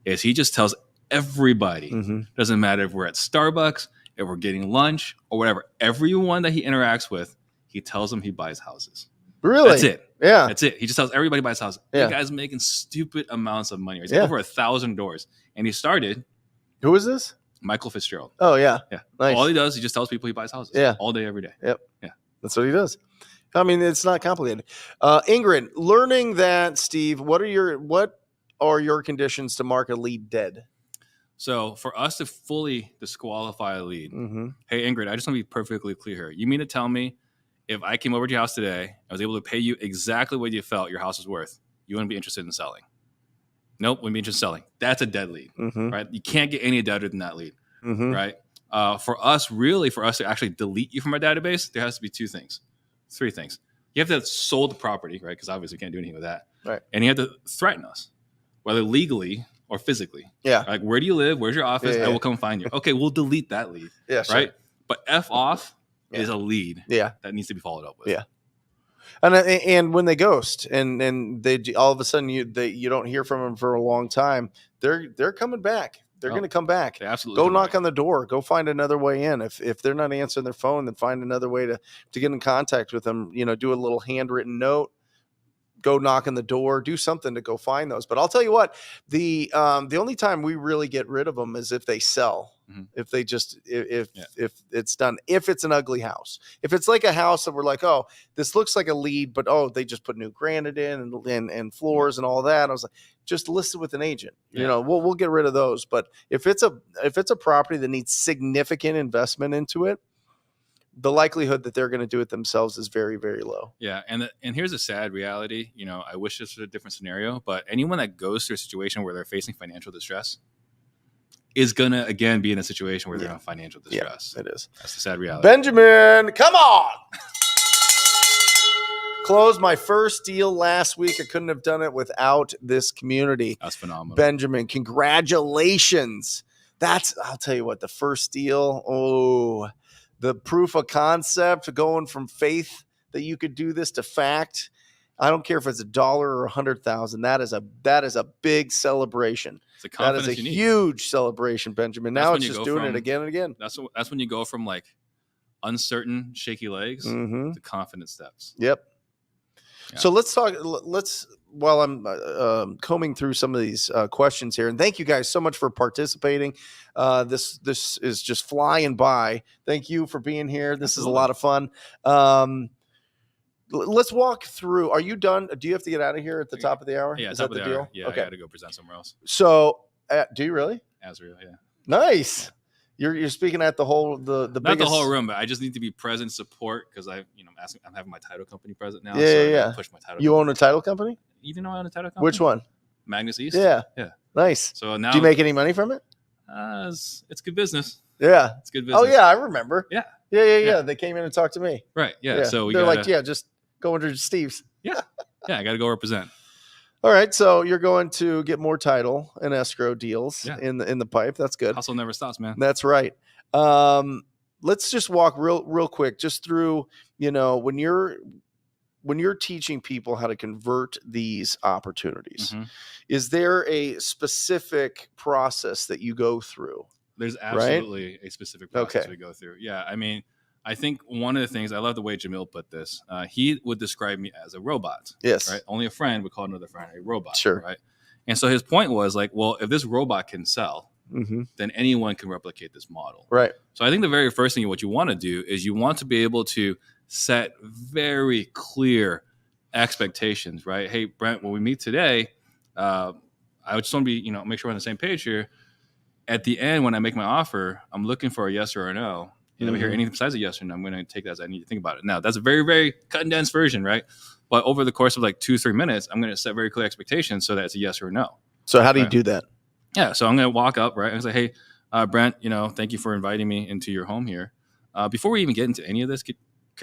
is he just tells everybody, doesn't matter if we're at Starbucks, if we're getting lunch or whatever, everyone that he interacts with, he tells them he buys houses. Really? That's it. Yeah. That's it. He just tells everybody buys houses. Yeah. The guy's making stupid amounts of money. He's over 1,000 doors. And he started. Who is this? Michael Fitzgerald. Oh, yeah. Yeah. Nice. All he does, he just tells people he buys houses. Yeah. All day, every day. Yep. Yeah. That's what he does. I mean, it's not complicated. Ingrid, learning that, Steve, what are your conditions to mark a lead dead? So for us to fully disqualify a lead, hey, Ingrid, I just want to be perfectly clear here. You mean to tell me if I came over to your house today, I was able to pay you exactly what you felt your house was worth, you wouldn't be interested in selling? Nope, wouldn't be interested in selling. That's a dead lead, right? You can't get any deader than that lead, right? For us to actually delete you from our database, there has to be three things. You have to have sold the property, right? Because obviously we can't do anything with that. Right. And you have to threaten us, whether legally or physically. Yeah. Like, where do you live? Where's your office? I will come find you. Okay, we'll delete that lead. Yeah, sure. Right? But F off is a lead that needs to be followed up with. Yeah. And when they ghost and they all of a sudden you don't hear from them for a long time, they're coming back. They're going to come back. They absolutely go knock on the door. Go find another way in. If they're not answering their phone, then find another way to get in contact with them. You know, do a little handwritten note. Go knock on the door. Do something to go find those. But I'll tell you what, the only time we really get rid of them is if they sell. If they just if it's done, if it's an ugly house, if it's like a house that we're like, oh, this looks like a lead, but they just put new granite in and floors and all that. I was like, just list it with an agent. You know, we'll get rid of those. But if it's a property that needs significant investment into it, the likelihood that they're going to do it themselves is very, very low. Yeah. And here's a sad reality. You know, I wish this was a different scenario, but anyone that goes through a situation where they're facing financial distress is going to, again, be in a situation where they're in financial distress. Yeah, it is. That's the sad reality. Benjamin, come on. Closed my first deal last week. I couldn't have done it without this community. That's phenomenal. Benjamin, congratulations. I'll tell you what, the first deal, the proof of concept, going from faith that you could do this to fact. I don't care if it's $1 or 100,000. That is a big celebration. It's a confidence that is a you need. Huge celebration, Benjamin. Now it's just doing it again and again. That's when you go from like uncertain, shaky legs to confident steps. Yep. Yeah. So let's talk. While I'm combing through some of these questions here, and thank you guys so much for participating. This is just flying by. Thank you for being here. This is a lot of fun. Let's walk through. Are you done? Do you have to get out of here at the top of the hour? Yeah, is that the deal? Yeah, okay. I got to go present somewhere else. So, do you really? Azrael, yeah. Nice. You're speaking at the whole the not biggest... the whole room, but I just need to be present, support, because I'm having my title company present now. Yeah. Push my title. You own a title company? You know I own a title company. Which one? Magnus East. Yeah. Nice. So now, do you make any money from it? It's good business. Yeah. It's good business. Oh yeah, I remember. Yeah. Yeah. They came in and talked to me. Right. Yeah. So they're like, just go under Steve's. Yeah. I got to go represent. All right, so you're going to get more title and escrow deals in the pipe. That's good. Hustle never stops, man. That's right. Let's just walk real quick just through, when you're teaching people how to convert these opportunities, is there a specific process that you go through? There's absolutely a specific process we go through. Yeah. I mean, I think one of the things, I love the way Jamil put this. He would describe me as a robot. Yes. Right. Only a friend would call another friend a robot. Sure. Right. And so his point was like, well, if this robot can sell, then anyone can replicate this model. Right. So I think the very first thing what you want to do is you want to be able to set very clear expectations, right? Hey, Brent, when we meet today, I just want to be, make sure we're on the same page here. At the end, when I make my offer, I'm looking for a yes or a no. And if I hear anything besides a yes or no, I'm going to take that as I need to think about it. Now, that's a very, very condensed version, right? But over the course of like 2-3 minutes, I'm going to set very clear expectations so that it's a yes or a no. So how do you do that? Yeah, so I'm going to walk up, right, and say, hey, Brent, thank you for inviting me into your home here. Before we even get into any of this, could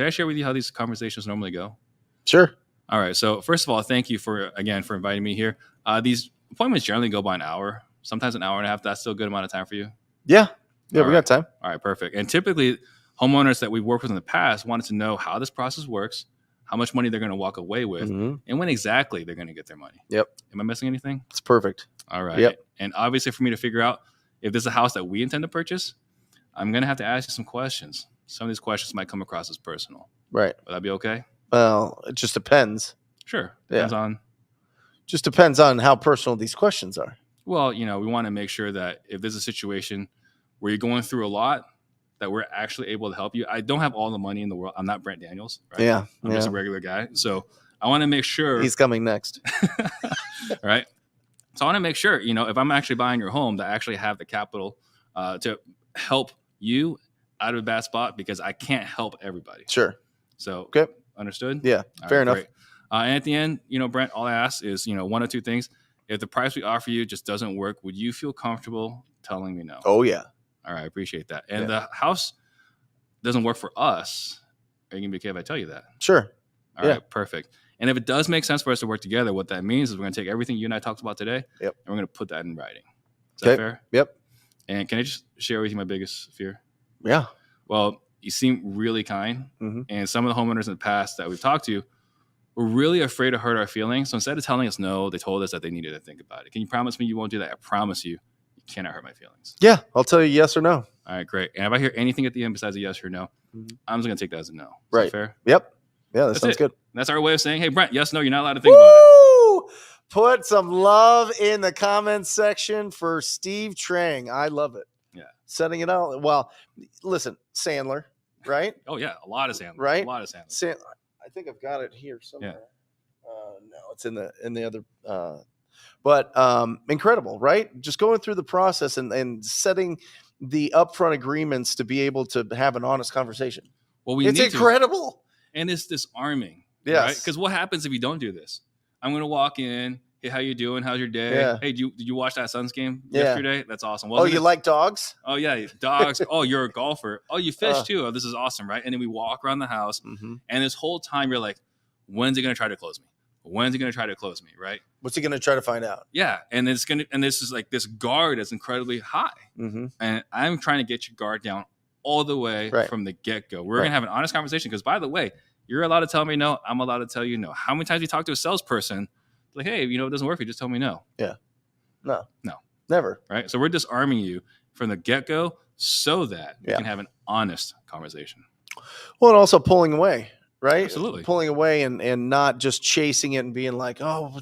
I share with you how these conversations normally go? Sure. All right. So first of all, thank you for inviting me here. These appointments generally go by an hour, sometimes an hour and a half. That's still a good amount of time for you? Yeah. Yeah, all we got time. All right, perfect. And typically, homeowners that we've worked with in the past wanted to know how this process works, how much money they're going to walk away with, and when exactly they're going to get their money. Yep. Am I missing anything? It's perfect. All right. Yep. And obviously, for me to figure out if this is a house that we intend to purchase, I'm going to have to ask you some questions. Some of these questions might come across as personal. Right. Would that be okay? Well, it just depends. Sure. Depends on. Just depends on how personal these questions are. Well, we want to make sure that if there's a situation where you're going through a lot, that we're actually able to help you. I don't have all the money in the world. I'm not Brent Daniels. Right? Yeah. I'm just a regular guy. So I want to make sure. He's coming next. Right. So I want to make sure, if I'm actually buying your home, that I actually have the capital to help you out of a bad spot, because I can't help everybody. Sure. So, okay. Understood? Yeah. Fair enough. Great. And at the end, Brent, all I ask is, one or two things. If the price we offer you just doesn't work, would you feel comfortable telling me no? Oh, yeah. All right. I appreciate that. And the house doesn't work for us. Are you going to be okay if I tell you that? Sure. All right. Perfect. And if it does make sense for us to work together, what that means is we're going to take everything you and I talked about today, and we're going to put that in writing. Is that fair? Yep. And can I just share with you my biggest fear? Yeah. Well, you seem really kind. And some of the homeowners in the past that we've talked to were really afraid to hurt our feelings. So instead of telling us no, they told us that they needed to think about it. Can you promise me you won't do that? I promise you, you cannot hurt my feelings. Yeah. I'll tell you yes or no. All right, great. And if I hear anything at the end besides a yes or no, I'm just going to take that as a no. Is right. that fair? Yep. Yeah, that sounds good. That's our way of saying, hey, Brent, yes, no, you're not allowed to think about it. Put some love in the comments section for Steve Trang. I love it. Yeah. Setting it out. Well, listen, Sandler, right? Oh, yeah. A lot of Sandler. Right? A lot of Sandler. I think I've got it here somewhere. Yeah. No, it's in the other. But incredible, right? Just going through the process and setting the upfront agreements to be able to have an honest conversation. Well, it's incredible. And it's disarming. Yes. Right? Because what happens if you don't do this? I'm going to walk in. Hey, how you doing? How's your day? Yeah. Hey, did you watch that Suns game yesterday? That's awesome. You like dogs? Oh, yeah. Dogs. Oh, you're a golfer. Oh, you fish too. Oh, this is awesome, right? And then we walk around the house. And this whole time you're like, when's he going to try to close me? When's he going to try to close me, right? What's he going to try to find out? Yeah. And this is like this guard is incredibly high. And I'm trying to get your guard down all the way from the get-go. We're going to have an honest conversation because, by the way, you're allowed to tell me no. I'm allowed to tell you no. How many times you talk to a salesperson, like, hey, it doesn't work. You just tell me no. Yeah. No. Never. Right? So we're disarming you from the get-go so that we can have an honest conversation. Well, and also pulling away, right? Absolutely. Pulling away and not just chasing it and being like, oh,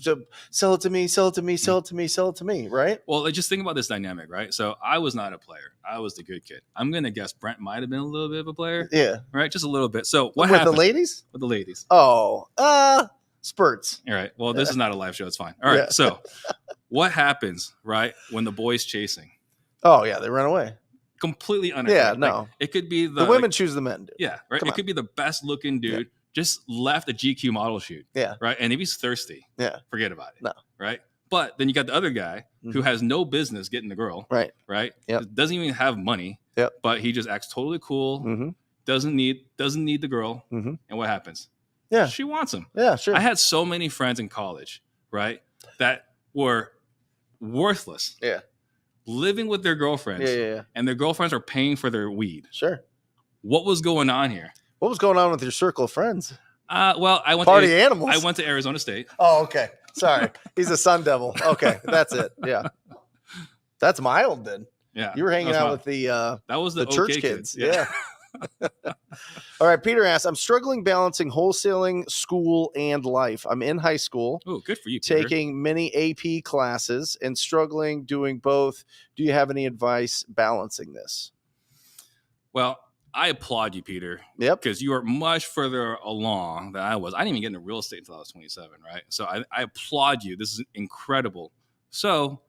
sell it to me, sell it to me, sell it to me, sell it to me, right? Well, just think about this dynamic, right? So I was not a player. I was the good kid. I'm going to guess Brent might have been a little bit of a player. Yeah. Right? Just a little bit. So what With happened? the ladies? With the ladies. Oh, spurts. All right. Well, this is not a live show. It's fine. All right. Yeah. So what happens, right, when the boy's chasing? Oh, yeah. They run away. Completely unexpected. Yeah, no. Like, it could be the women choose the men. Dude. Yeah, right. It could be the best looking dude. Yeah. Just left a GQ model shoot. Yeah. Right. And if he's thirsty, forget about it. No. Right. But then you got the other guy who has no business getting the girl. Right. Right. Yep. Doesn't even have money. Yep. But he just acts totally cool. Doesn't need the girl. And what happens? Yeah. She wants him. Yeah, sure. I had so many friends in college, right, that were worthless. Yeah. Living with their girlfriends. Yeah. And their girlfriends are paying for their weed. Sure. What was going on here? What was going on with your circle of friends? Well, I went animals. I went to Arizona State. Oh, okay. Sorry. He's a Sun Devil. Okay. That's it. Yeah. That's mild then. Yeah. You were hanging out with the that was the church okay kids. Yeah. All right, Peter asks, I'm struggling balancing wholesaling, school, and life. I'm in high school. Oh, good for you, Peter. Taking many AP classes and struggling doing both. Do you have any advice balancing this? Well, I applaud you, Peter. Yep. Because you are much further along than I was. I didn't even get into real estate until I was 27, right? So I applaud you. This is incredible. So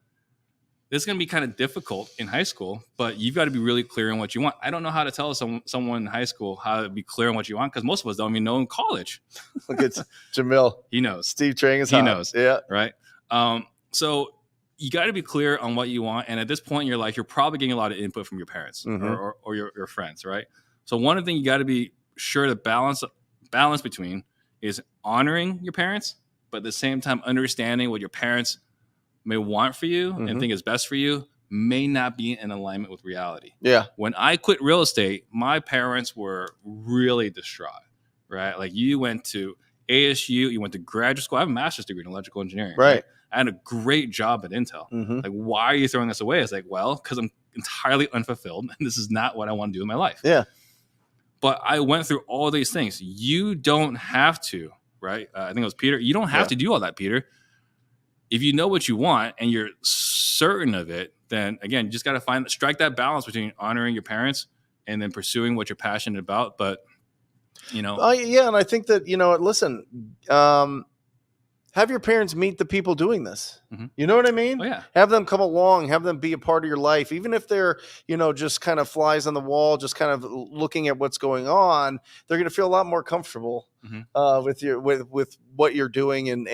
this is going to be kind of difficult in high school, but you've got to be really clear on what you want. I don't know how to tell someone in high school how to be clear on what you want because most of us don't even know in college. Look at Jamil. He knows. Steve Trang is He hot. knows. Yeah. Right. So you got to be clear on what you want. And at this point in your life, you're probably getting a lot of input from your parents or your friends, right? So one of the things you got to be sure to balance between is honoring your parents, but at the same time understanding what your parents may want for you and think is best for you may not be in alignment with reality. Yeah. When I quit real estate, my parents were really distraught, right? Like you went to ASU, you went to graduate school. I have a master's degree in electrical engineering. Right. I had a great job at Intel. Like, why are you throwing this away? It's like, well, because I'm entirely unfulfilled and this is not what I want to do in my life. Yeah. But I went through all these things. You don't have to, right? I think it was Peter. You don't have to do all that, Peter. If you know what you want and you're certain of it, then again, you just got to strike that balance between honoring your parents and then pursuing what you're passionate about. But, you know. Yeah. And I think that, listen, have your parents meet the people doing this. You know what I mean? Oh, yeah. Have them come along, have them be a part of your life. Even if they're, just kind of flies on the wall, just kind of looking at what's going on, they're going to feel a lot more comfortable with what you're doing and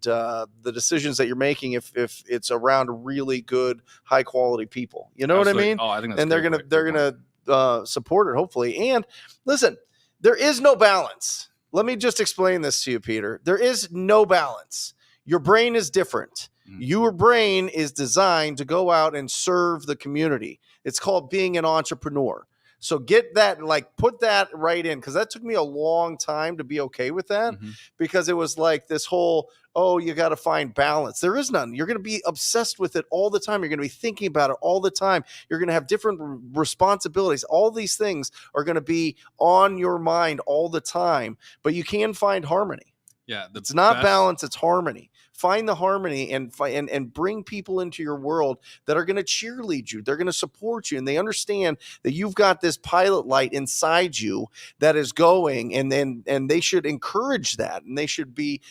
the decisions that you're making if it's around really good, high quality people. You know Absolutely. what I mean? Oh, I think that's and they're gonna support it, hopefully. And listen, there is no balance. Let me just explain this to you, Peter. There is no balance. Your brain is different. Your brain is designed to go out and serve the community. It's called being an entrepreneur. So get that, put that right in, because that took me a long time to be okay with that, because it was like this whole, you got to find balance. There is none. You're going to be obsessed with it all the time. You're going to be thinking about it all the time. You're going to have different responsibilities. All these things are going to be on your mind all the time, but you can find harmony. Yeah, it's not balance, it's harmony. Find the harmony and bring people into your world that are going to cheerlead you. They're going to support you, and they understand that you've got this pilot light inside you that is going, and they should encourage that, and they should be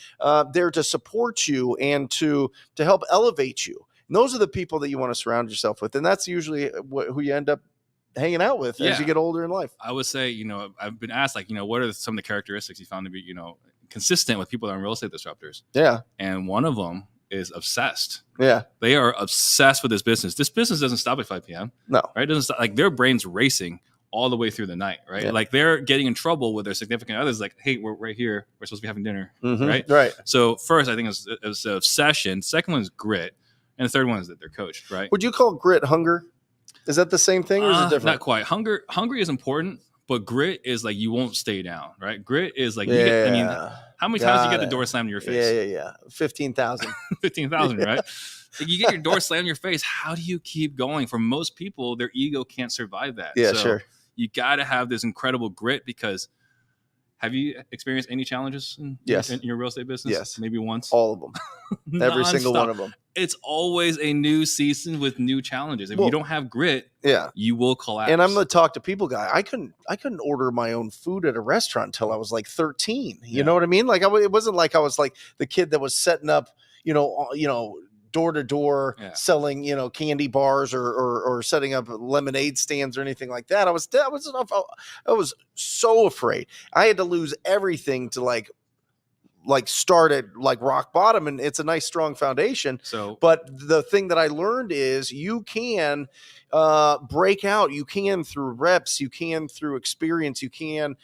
there to support you and to help elevate you. And those are the people that you want to surround yourself with, and that's usually who you end up hanging out with as you get older in life. I would say, I've been asked, what are some of the characteristics you found to be, consistent with people that are real estate disruptors? Yeah. And one of them is obsessed. Yeah. They are obsessed with this business. This business doesn't stop at 5 p.m. No. Right? It doesn't stop. Like, their brain's racing all the way through the night, right? Yeah. Like, they're getting in trouble with their significant others. Like, hey, we're right here. We're supposed to be having dinner, right? Right. So first, I think it was obsession. Second one is grit. And the third one is that they're coached, right? Would you call grit hunger? Is that the same thing or is it different? Not quite. Hungry is important, but grit is like you won't stay down, right? Grit is like, how many times do you get the door slammed in your face? Yeah. 15,000. 15,000, right? Like, you get your door slammed in your face. How do you keep going? For most people, their ego can't survive that. Yeah, so sure. You got to have this incredible grit, because have you experienced any challenges in your real estate business? Yes. Maybe once? All of them. Every single one of them. It's always a new season with new challenges. If you don't have grit, you will collapse. And I'm the talk to people guy. I couldn't order my own food at a restaurant until I was like 13. You know what I mean? Like, it wasn't like I was like the kid that was setting up, door to door selling, candy bars or setting up lemonade stands or anything like that. I was so afraid. I had to lose everything to like start at like rock bottom, and it's a nice strong foundation. But the thing that I learned is you can break out. You can through reps, you can through experience, you can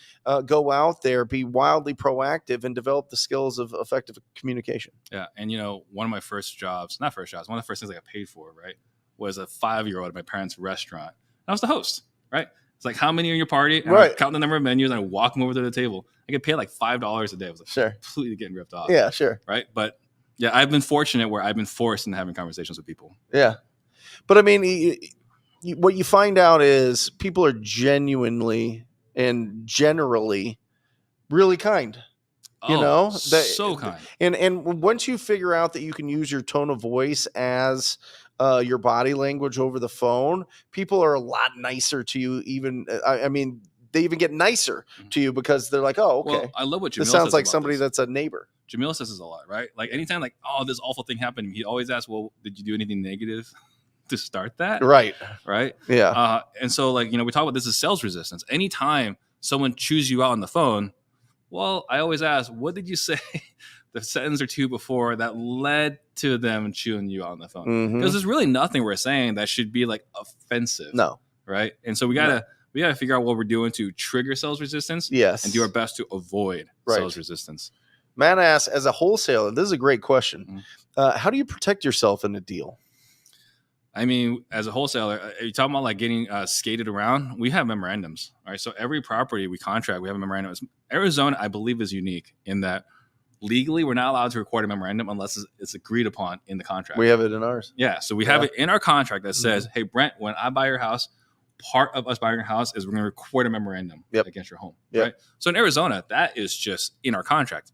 go out there, be wildly proactive, and develop the skills of effective communication. Yeah. And one of my one of the first things I got paid for, right, was a 5-year-old at my parents' restaurant. I was the host, right? It's like, how many are in your party? And I count the number of menus, and I walk them over to the table. I get paid like $5 a day. I was like, completely getting ripped off. Yeah, sure. Right. But yeah, I've been fortunate where I've been forced into having conversations with people. Yeah. But I mean, what you find out is people are genuinely and generally really kind. You Oh, know, so kind. and once you figure out that you can use your tone of voice as your body language over the phone, people are a lot nicer to you. Even I mean, they even get nicer to you because they're like, "Oh, okay, Well, I love what Jamil this sounds says like about somebody this. that's a neighbor." Jamil says this a lot, right? Like anytime, like, oh, this awful thing happened, he always asks, "Well, did you do anything negative to start that?" Right. Right? Yeah. And so, like, we talk about this as sales resistance. Anytime someone chews you out on the phone, well, I always ask, what did you say the sentence or two before that led to them chewing you out on the phone? Mhm. Because there's really nothing we're saying that should be like offensive. No. Right? And so we gotta figure out what we're doing to trigger sales resistance. Yes. And do our best to avoid Right. sales resistance. Matt asks, as a wholesaler, this is a great question. How do you protect yourself in a deal? I mean, as a wholesaler, are you talking about like getting skated around? We have memorandums, right? So every property we contract, we have a memorandum. Arizona, I believe, is unique in that legally we're not allowed to record a memorandum unless it's agreed upon in the contract. We have it in ours. Yeah, so we have it in our contract that says, hey, Brent, when I buy your house, part of us buying your house is we're going to record a memorandum against your home, right? So in Arizona, that is just in our contract.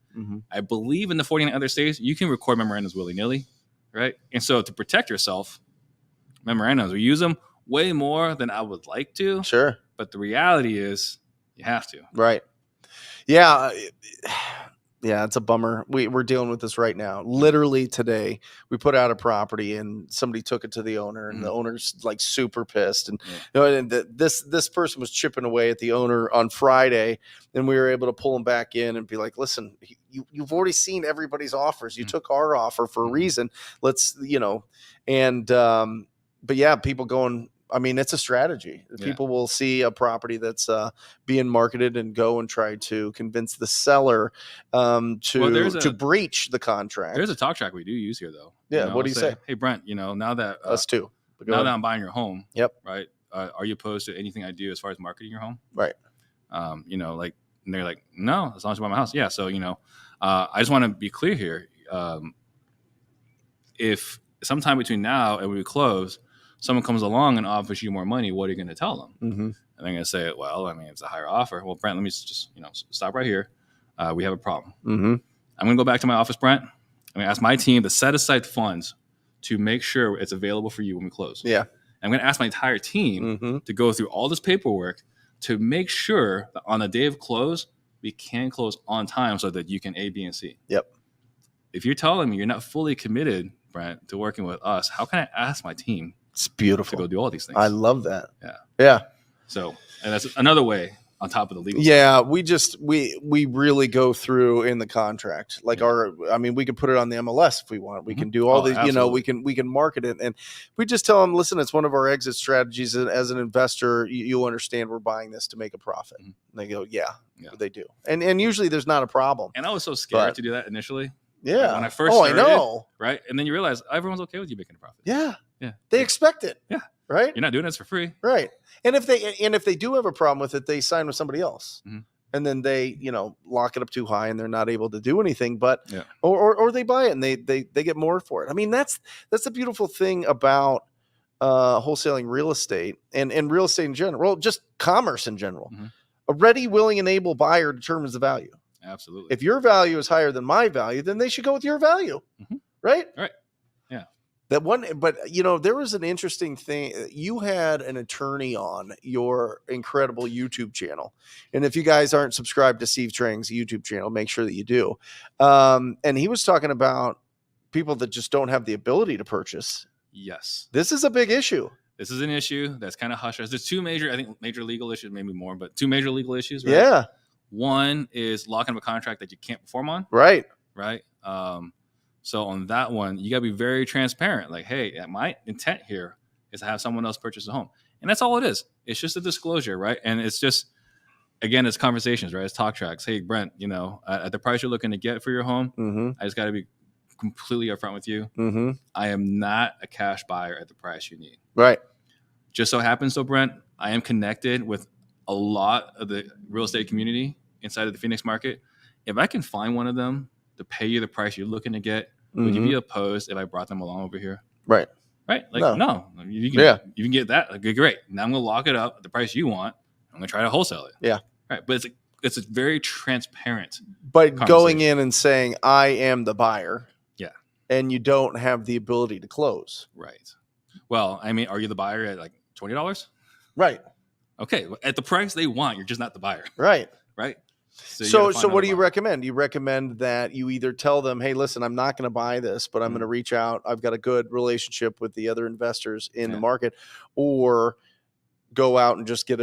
I believe in the 49 other states, you can record memorandums willy-nilly, right? And so to protect yourself, memorandums, we use them way more than I would like to. Sure. But the reality is you have to. Right. Yeah. Yeah, it's a bummer. We're dealing with this right now. Literally today, we put out a property and somebody took it to the owner, and the owner's like super pissed. And and this person was chipping away at the owner on Friday, and we were able to pull him back in and be like, "Listen, you've already seen everybody's offers. You took our offer for a reason. Let's and but yeah, people going." I mean, it's a strategy. People will see a property that's being marketed and go and try to convince the seller to breach the contract. There's a talk track we do use here, though. Yeah. What do you say? Hey, Brent, now that us too. Now that I'm buying your home, right? Are you opposed to anything I do as far as marketing your home? Right. Like, and they're like, no, as long as you buy my house. Yeah. So, I just want to be clear here. If sometime between now and we close, someone comes along and offers you more money, what are you going to tell them? And they're going to say, well, I mean, it's a higher offer. Well, Brent, let me just, stop right here. We have a problem. I'm going to go back to my office, Brent. I'm going to ask my team to set aside funds to make sure it's available for you when we close. Yeah. I'm going to ask my entire team to go through all this paperwork to make sure that on the day of close, we can close on time so that you can A, B, and C. Yep. If you're telling me you're not fully committed, Brent, to working with us, how can I ask my team? It's beautiful to go do all these things? I love that. Yeah. So, and that's another way on top of the legal. Yeah, stuff. we really go through in the contract. Like we can put it on the MLS if we want. We can do all we can market it, and we just tell them, listen, it's one of our exit strategies. As an investor, you understand we're buying this to make a profit. And they go, yeah, they do. And usually there's not a problem. And I was so scared to do that initially. Yeah. When I first started, I know. Right? And then you realize everyone's okay with you making a profit. Yeah. Yeah. They expect it. Yeah. Right? You're not doing this for free. Right. And if they do have a problem with it, they sign with somebody else. And then they, lock it up too high and they're not able to do anything, but or they buy it and they get more for it. I mean, that's the beautiful thing about wholesaling real estate and real estate in general, just commerce in general. A ready, willing, and able buyer determines the value. Absolutely. If your value is higher than my value, then they should go with your value. Right? Right. Yeah. That one, but there was an interesting thing. You had an attorney on your incredible YouTube channel. And if you guys aren't subscribed to Steve Trang's YouTube channel, make sure that you do. And he was talking about people that just don't have the ability to purchase. Yes. This is a big issue. This is an issue that's kind of hush. There's two major legal issues, maybe more, but two major legal issues. Right? Yeah. One is locking up a contract that you can't perform on. Right. Right. So on that one, you gotta be very transparent. Like, hey, my intent here is to have someone else purchase a home. And that's all it is. It's just a disclosure, right? And it's just, again, it's conversations, right? It's talk tracks. Hey, Brent, at the price you're looking to get for your home, I just gotta be completely upfront with you. I am not a cash buyer at the price you need. Right. Just so happens, though, Brent, I am connected with a lot of the real estate community inside of the Phoenix market. If I can find one of them to pay you the price you're looking to get, would you be opposed if I brought them along over here? Right. Right? Like, No. no. You can get that. Okay, great. Now I'm going to lock it up at the price you want. I'm going to try to wholesale it. Yeah. Right. But it's a very transparent. But going conversation. in and saying, I am the buyer. Yeah. And you don't have the ability to close. Right. Well, I mean, are you the buyer at like $20? Right. Okay. At the price they want, you're just not the buyer. Right. Right. So what do you recommend? You recommend that you either tell them, hey, listen, I'm not going to buy this, but I'm going to reach out. I've got a good relationship with the other investors in the market, or go out and just get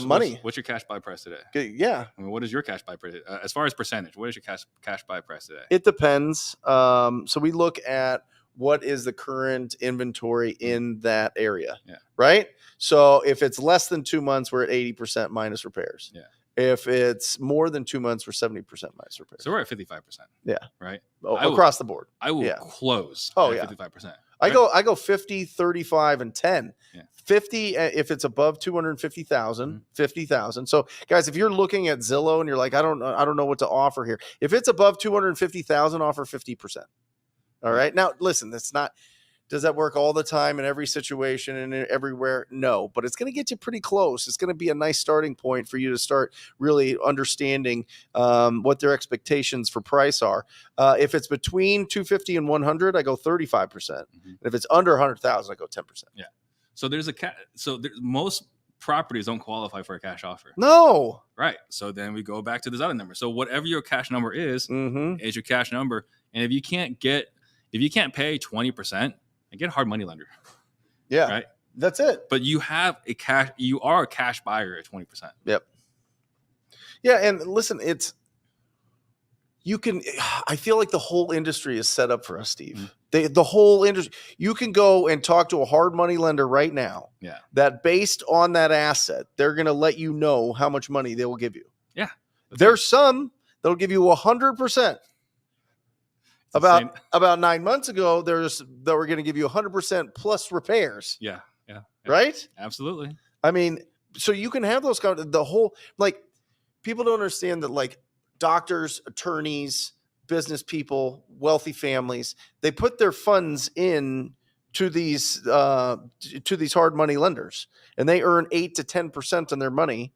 money. What's your cash buy price today? Yeah. I mean, what is your cash buy price? As far as percentage, what is your cash buy price today? It depends. So we look at what is the current inventory in that area. Yeah. Right. So if it's less than 2 months, we're at 80% minus repairs. Yeah. If it's more than 2 months, we're 70% minus repairs. So we're at 55%. Yeah. Right. Across the board. I will close. Oh, at yeah. 55%. I go 50, 35, and 10. Yeah. 50 if it's above 250,000, 50,000. So guys, if you're looking at Zillow and you're like, I don't know what to offer here. If it's above 250,000, offer 50%. All right. Now listen, does that work all the time in every situation and everywhere? No, but it's going to get you pretty close. It's going to be a nice starting point for you to start really understanding what their expectations for price are. If it's between 250 and 100, I go 35%. And if it's under 100,000, I go 10%. Yeah. So most properties don't qualify for a cash offer. No. Right. So then we go back to this other number. So whatever your cash number is your cash number. And if you can't pay 20%, get a hard money lender. Yeah. Right. That's it. But you are a cash buyer at 20%. Yep. Yeah. And listen, I feel like the whole industry is set up for us, Steve. The whole industry, you can go and talk to a hard money lender right now. Yeah. That based on that asset, they're going to let you know how much money they will give you. Yeah. There's some that'll give you 100%. About 9 months ago, that were going to give you 100% plus repairs. Yeah. Right? Absolutely. I mean, so you can have those people don't understand that, like, doctors, attorneys, business people, wealthy families, they put their funds in to these hard money lenders, and they earn 8 to 10% on their money.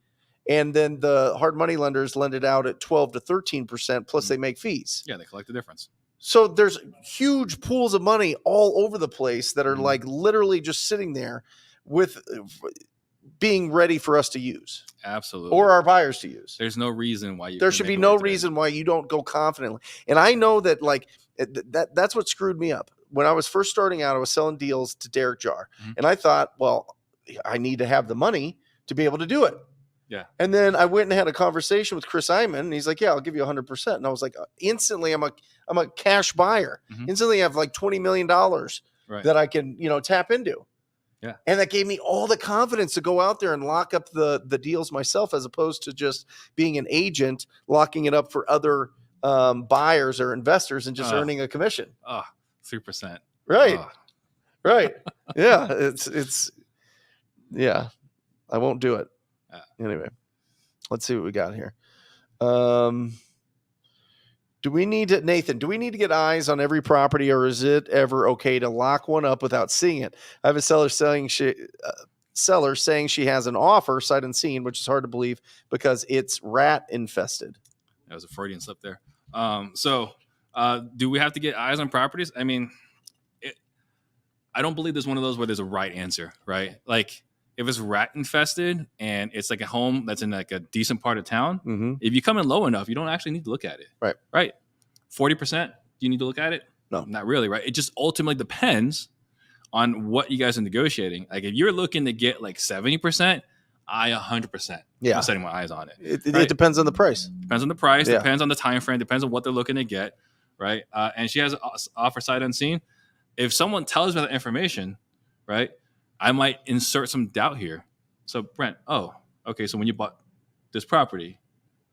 And then the hard money lenders lend it out at 12 to 13%, plus they make fees. Yeah, they collect the difference. So there's huge pools of money all over the place that are like literally just sitting there with being ready for us to use. Absolutely. Or our buyers to use. There's no reason why there should be no reason why you don't go confidently. And I know that, like, that's what screwed me up. When I was first starting out, I was selling deals to Derek Jar. And I thought, well, I need to have the money to be able to do it. Yeah. And then I went and had a conversation with Chris Iman, and he's like, yeah, I'll give you 100%. And I was like, instantly, I'm a cash buyer. Instantly, I have like $20 million that I can, tap into. Yeah. And that gave me all the confidence to go out there and lock up the deals myself, as opposed to just being an agent, locking it up for other buyers or investors and just earning a commission. 3%. Right. Right. Yeah. It's yeah. I won't do it. Anyway, let's see what we got here. Do we need to get eyes on every property, or is it ever okay to lock one up without seeing it? I have a seller saying she has an offer sight unseen, which is hard to believe because it's rat infested. That was a Freudian slip there. Do we have to get eyes on properties? I mean, I don't believe there's one of those where there's a right answer, right? Like, if it's rat infested and it's like a home that's in like a decent part of town, if you come in low enough, you don't actually need to look at it. Right. Right. 40%, do you need to look at it? No. Not really, right? It just ultimately depends on what you guys are negotiating. Like, if you're looking to get like 70%, I 100% I'm setting my eyes on it. It depends on the price. Depends on the price, depends on the time frame, depends on what they're looking to get, right? And she has an offer sight unseen. If someone tells me that information, right, I might insert some doubt here. So, Brent, okay, so when you bought this property,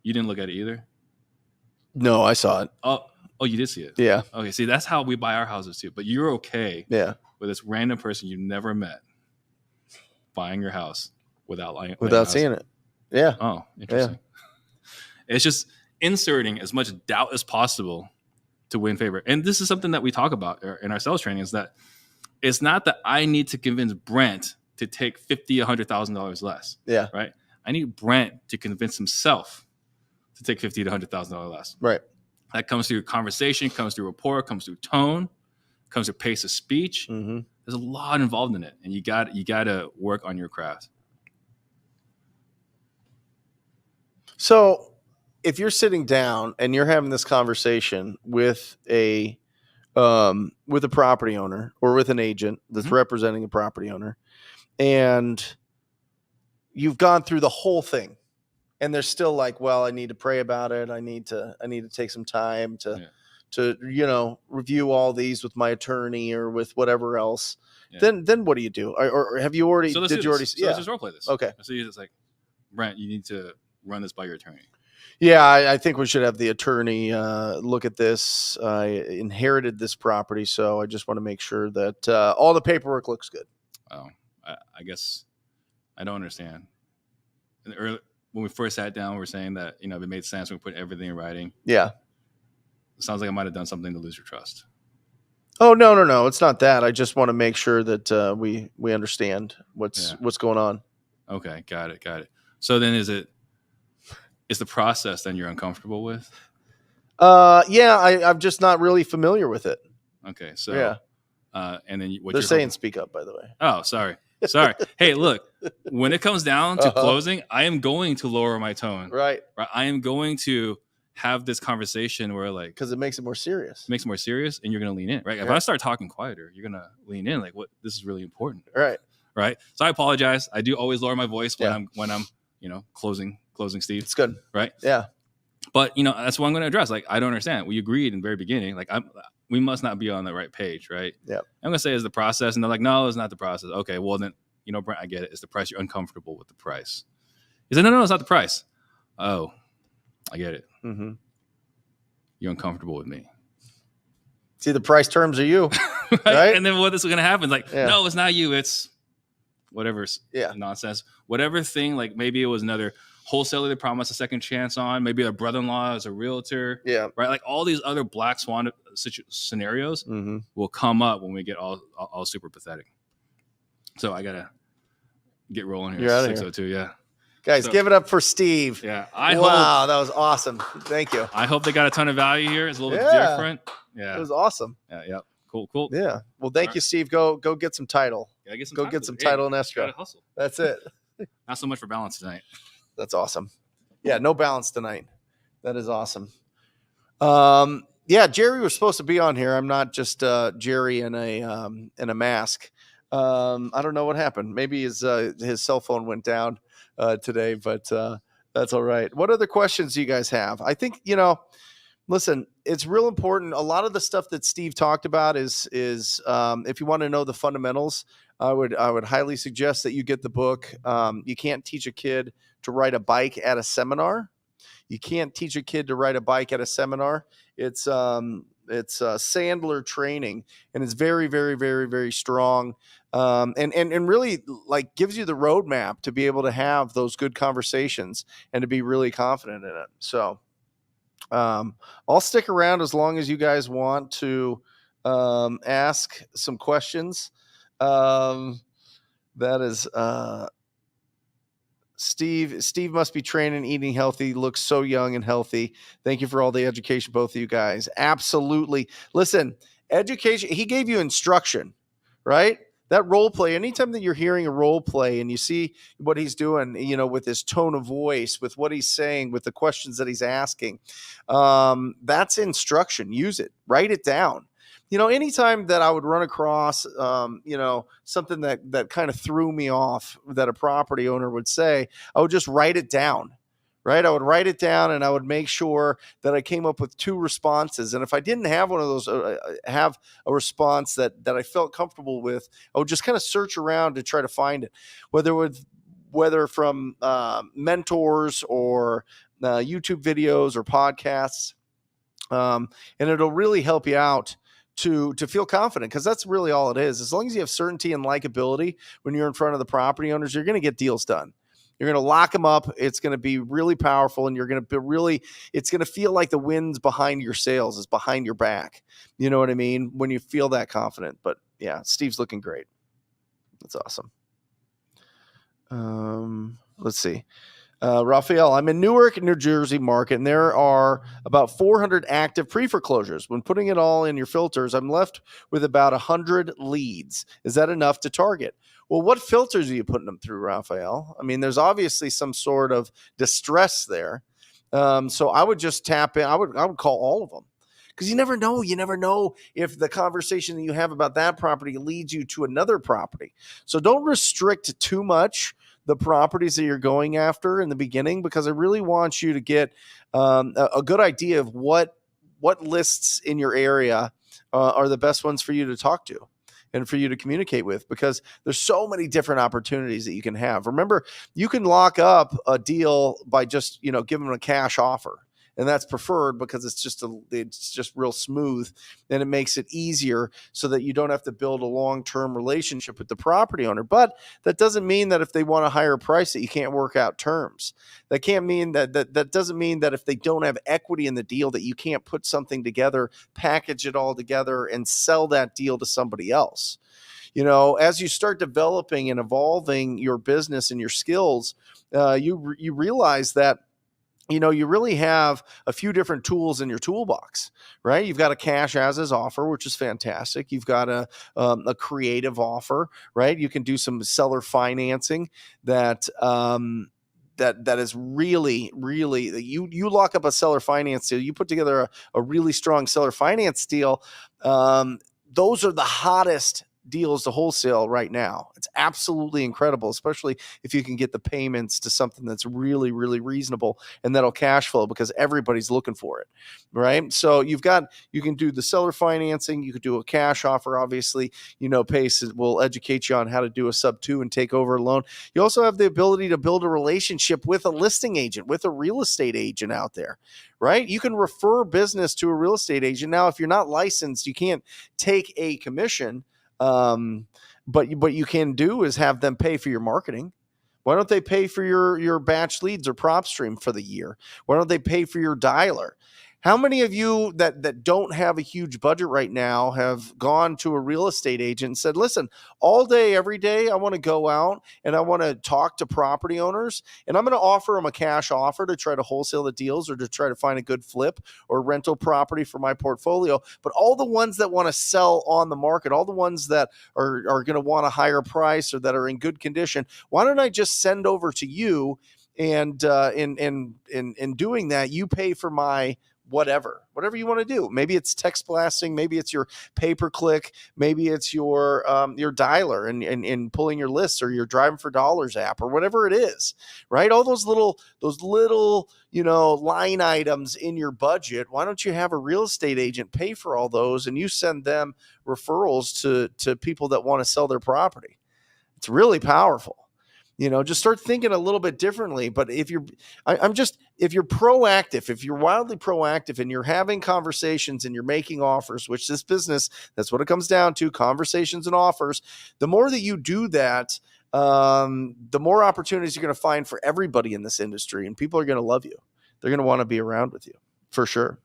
you didn't look at it either? No, I saw it. Oh, you did see it? Yeah. Okay, see, that's how we buy our houses too. But you're okay with this random person you never met buying your house without seeing it. Yeah. Oh, interesting. Yeah. It's just inserting as much doubt as possible to win favor. And this is something that we talk about in our sales training, is that It's not that I need to convince Brent to take $50,000, $100,000 less. Yeah. Right. I need Brent to convince himself to take $50,000 to $100,000 less. Right. That comes through conversation, comes through rapport, comes through tone, comes through pace of speech. Mm-hmm. There's a lot involved in it, and you got to work on your craft. So, if you're sitting down and you're having this conversation with a property owner or with an agent that's representing a property owner, and you've gone through the whole thing, and they're still like, well, I need to pray about it. I need to take some time to review all these with my attorney or with whatever else. Yeah. Then what do you do? Or have you already? Let's just role play this. Okay. So it's like, Brent, you need to run this by your attorney. Yeah, I think we should have the attorney look at this. I inherited this property, so I just want to make sure that all the paperwork looks good. Oh, I guess I don't understand. When we first sat down, we were saying that if it made sense when we put everything in writing. Yeah. It sounds like I might have done something to lose your trust. Oh, no. It's not that. I just want to make sure that we understand what's going on. Okay, got it. So then is the process then you're uncomfortable with? Yeah, I'm just not really familiar with it. Okay, so yeah. And then they're saying speak up, by the way. Oh, sorry. Hey, look, when it comes down to closing, I am going to lower my tone. Right. I am going to have this conversation where because it makes it more serious. It makes it more serious, and you're going to lean in, right? If I start talking quieter, you're going to lean in. Like, what? This is really important, right? So I apologize. I do always lower my voice when I'm closing Steve. It's good, right? Yeah. But that's what I'm going to address. Like, I don't understand. We agreed in the very beginning. Like, we must not be on the right page, right? Yeah. I'm going to say it's the process, and they're like, no, it's not the process. Okay, well then, Brent, I get it. It's the price. You're uncomfortable with the price. He said, no, it's not the price. Oh, I get it. Mm-hmm. You're uncomfortable with me. See, the price terms are you, right? And then what is going to happen? Like, no, it's not you. It's whatever's nonsense. Whatever thing, like maybe it was another wholesaler they promised a second chance on. Maybe a brother-in-law is a realtor. Yeah. Right? Like all these other black swan scenarios will come up when we get all super pathetic. So I got to get rolling here. You're out of 6:02, yeah. Guys, give it up for Steve. Yeah. Wow, that was awesome. Thank you. I hope they got a ton of value here. It's a little bit different. Yeah. It was awesome. Yeah. Cool. Yeah. Well, thank you, Steve. Go get some title. Yeah, get some title and escrow. Gotta hustle. That's it. Not so much for balance tonight. That's awesome. Yeah, no balance tonight. That is awesome. Yeah, Jerry was supposed to be on here. I'm not just Jerry in a mask. I don't know what happened. Maybe his cell phone went down today, but that's all right. What other questions do you guys have? I think, listen, it's real important. A lot of the stuff that Steve talked about is if you want to know the fundamentals, I would highly suggest that you get the book. You can't teach a kid to ride a bike at a seminar. You can't teach a kid to ride a bike at a seminar. It's Sandler training, and it's very, very, very, very strong. And really like gives you the roadmap to be able to have those good conversations and to be really confident in it. So I'll stick around as long as you guys want to ask some questions. That is Steve must be training, eating healthy, looks so young and healthy. Thank you for all the education, both of you guys. Absolutely. Listen, education, he gave you instruction, right? That role play, anytime that you're hearing a role play and you see what he's doing, with his tone of voice, with what he's saying, with the questions that he's asking, that's instruction. Use it. Write it down. Anytime that I would run across, something that kind of threw me off that a property owner would say, I would just write it down, right? I would write it down and I would make sure that I came up with 2 responses. And if I didn't have one of those, have a response that I felt comfortable with, I would just kind of search around to try to find it, whether from mentors or YouTube videos or podcasts. And it'll really help you out to feel confident, because that's really all it is. As long as you have certainty and likability when you're in front of the property owners, you're going to get deals done. You're going to lock them up. It's going to be really powerful, and you're going to it's going to feel like the wind's behind your sails is behind your back. You know what I mean? When you feel that confident. But Yeah, Steve's looking great. That's awesome. Let's see. Raphael, I'm in Newark, New Jersey market, and there are about 400 active pre-foreclosures. When putting it all in your filters, I'm left with about 100 leads. Is that enough to target? Well, what filters are you putting them through, Raphael? I mean, there's obviously some sort of distress there. So I would just tap in. I would call all of them. Because you never know. You never know if the conversation that you have about that property leads you to another property. So don't restrict too much the properties that you're going after in the beginning, because I really want you to get a good idea of what lists in your area are the best ones for you to talk to and for you to communicate with, because there's so many different opportunities that you can have. Remember, you can lock up a deal by just, giving them a cash offer. And that's preferred because it's just real smooth, and it makes it easier so that you don't have to build a long-term relationship with the property owner. But that doesn't mean that if they want a higher price that you can't work out terms. That can't mean that doesn't mean that if they don't have equity in the deal that you can't put something together, package it all together, and sell that deal to somebody else. As you start developing and evolving your business and your skills, you realize that you really have a few different tools in your toolbox, right? You've got a cash as is offer, which is fantastic. You've got a creative offer, right? You can do some seller financing that is really, really, you lock up a seller finance deal, you put together a really strong seller finance deal. Those are the hottest deals to wholesale right now. It's absolutely incredible, especially if you can get the payments to something that's really, really reasonable and that'll cash flow, because everybody's looking for it, right? So you can do the seller financing, you could do a cash offer. Obviously, Pace will educate you on how to do a sub 2 and take over a loan. You also have the ability to build a relationship with a listing agent, with a real estate agent out there, right? You can refer business to a real estate agent. Now, if you're not licensed, you can't take a commission. But you can do is have them pay for your marketing. Why don't they pay for your batch leads or prop stream for the year? Why don't they pay for your dialer? How many of you that don't have a huge budget right now have gone to a real estate agent and said, listen, all day, every day, I want to go out and I want to talk to property owners, and I'm going to offer them a cash offer to try to wholesale the deals or to try to find a good flip or rental property for my portfolio. But all the ones that want to sell on the market, all the ones that are going to want a higher price or that are in good condition, why don't I just send over to you, and in doing that, you pay for my whatever you want to do. Maybe it's text blasting, maybe it's your pay-per-click, maybe it's your dialer and pulling your lists, or your Driving for Dollars app, or whatever it is, right? All those little line items in your budget. Why don't you have a real estate agent pay for all those, and you send them referrals to people that want to sell their property? It's really powerful. Just start thinking a little bit differently. But if you're proactive, if you're wildly proactive and you're having conversations and you're making offers, which this business, that's what it comes down to, conversations and offers. The more that you do that, the more opportunities you're going to find for everybody in this industry, and people are going to love you. They're going to want to be around with you for sure.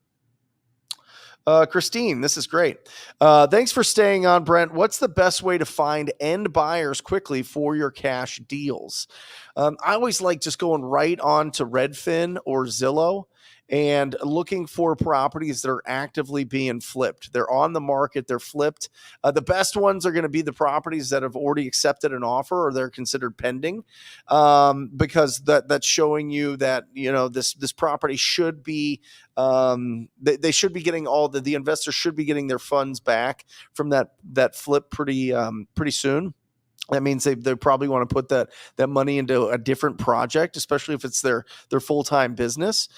Christine, this is great. Thanks for staying on, Brent. What's the best way to find end buyers quickly for your cash deals? I always like just going right on to Redfin or Zillow and looking for properties that are actively being flipped. They're on the market, they're flipped. The best ones are going to be the properties that have already accepted an offer or they're considered pending, because that's showing you that this property should be they should be getting the investors should be getting their funds back from that flip pretty soon. That means they probably want to put that money into a different project, especially if it's their full-time business.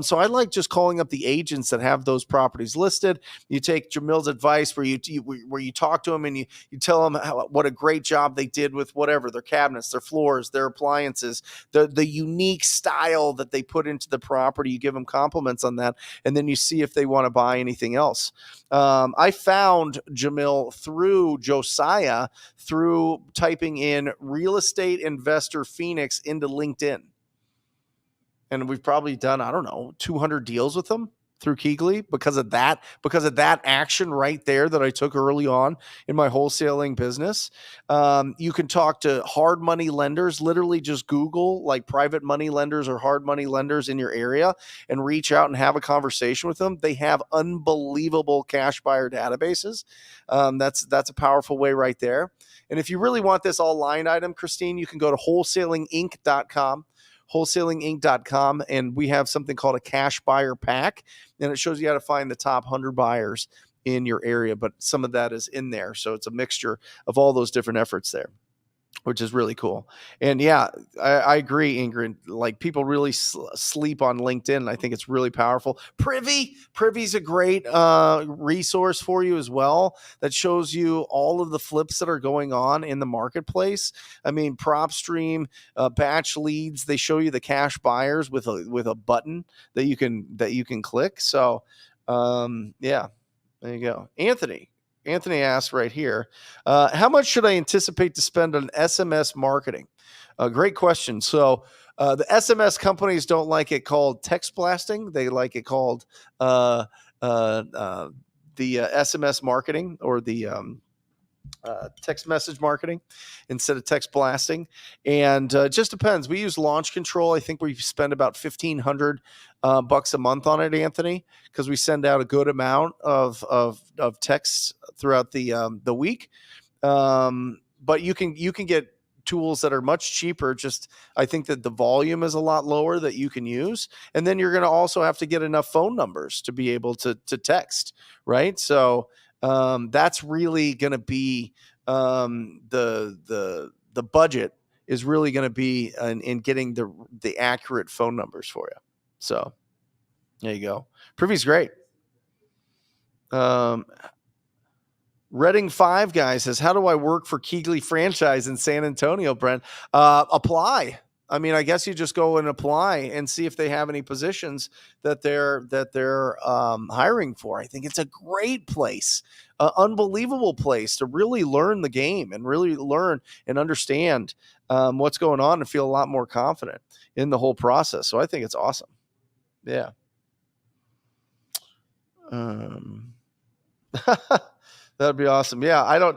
So I like just calling up the agents that have those properties listed. You take Jamil's advice where you talk to them and you tell them what a great job they did with whatever, their cabinets, their floors, their appliances, the unique style that they put into the property. You give them compliments on that, and then you see if they want to buy anything else. I found Jamil through Josiah through typing in real estate investor Phoenix into LinkedIn. And we've probably done, 200 deals with them through Keegley because of that action right there that I took early on in my wholesaling business. You can talk to hard money lenders. Literally just Google like private money lenders or hard money lenders in your area and reach out and have a conversation with them. They have unbelievable cash buyer databases. That's a powerful way right there. And if you really want this all line item, Christine, you can go to wholesalinginc.com. wholesalinginc.com, and we have something called a cash buyer pack, and it shows you how to find the top 100 buyers in your area, but some of that is in there. So it's a mixture of all those different efforts there, which is really cool. And yeah, I agree, Ingrid. Like people really sleep on LinkedIn. I think it's really powerful. Privy's a great resource for you as well. That shows you all of the flips that are going on in the marketplace. I mean, PropStream, batch leads. They show you the cash buyers with a button that you can click. So yeah, there you go. Anthony asked right here, how much should I anticipate to spend on SMS marketing? Great question. So the SMS companies don't like it called text blasting. They like it called the SMS marketing or the text message marketing instead of text blasting. And it just depends. We use Launch Control. I think we spend about $1,500 bucks a month on it, Anthony, because we send out a good amount of texts throughout the week. But you can get tools that are much cheaper. Just, I think that the volume is a lot lower that you can use. And then you're going to also have to get enough phone numbers to be able to text, right? So that's really going to be the budget is really going to be in getting the accurate phone numbers for you. So there you go. Privy's great. Reading 5 Guy says, how do I work for Keegley franchise in San Antonio, Brent? Apply. I mean, I guess you just go and apply and see if they have any positions that they're hiring for. I think it's a great place, unbelievable place to really learn the game and really learn and understand what's going on and feel a lot more confident in the whole process. So I think it's awesome. Yeah. That'd be awesome. Yeah,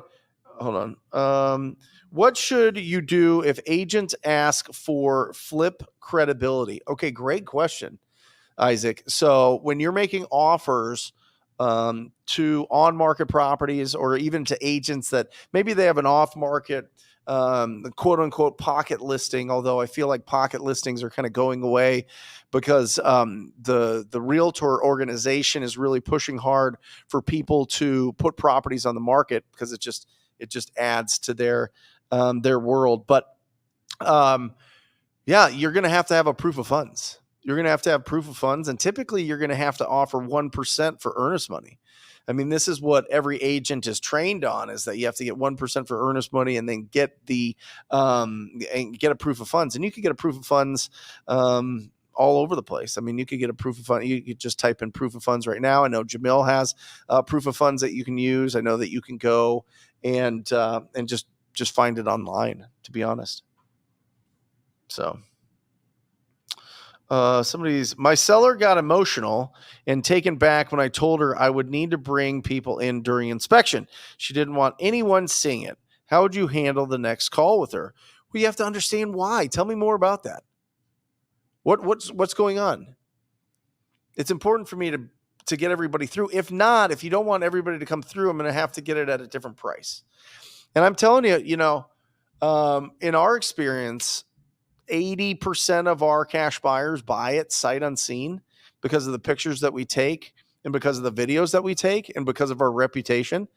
hold on. What should you do if agents ask for flip credibility? Okay, great question, Isaac. So when you're making offers to on-market properties or even to agents that maybe they have an off-market quote unquote pocket listing, although I feel like pocket listings are kind of going away because the realtor organization is really pushing hard for people to put properties on the market because it just adds to their world. But yeah, you're going to have a proof of funds. You're going to have proof of funds, and typically you're going to have to offer 1% for earnest money. I mean, this is what every agent is trained on, is that you have to get 1% for earnest money and then get and get a proof of funds. And you can get a proof of funds all over the place. I mean, you could get a proof of fund. You could just type in proof of funds right now. I know Jamil has proof of funds that you can use. I know that you can go and just find it online, to be honest. So. My seller got emotional and taken back when I told her I would need to bring people in during inspection. She didn't want anyone seeing it. How would you handle the next call with her? Well, you have to understand why. Tell me more about that. What's going on? It's important for me to get everybody through. If not, if you don't want everybody to come through, I'm going to have to get it at a different price. And I'm telling you, in our experience, 80% of our cash buyers buy it sight unseen because of the pictures that we take and because of the videos that we take and because of our reputation.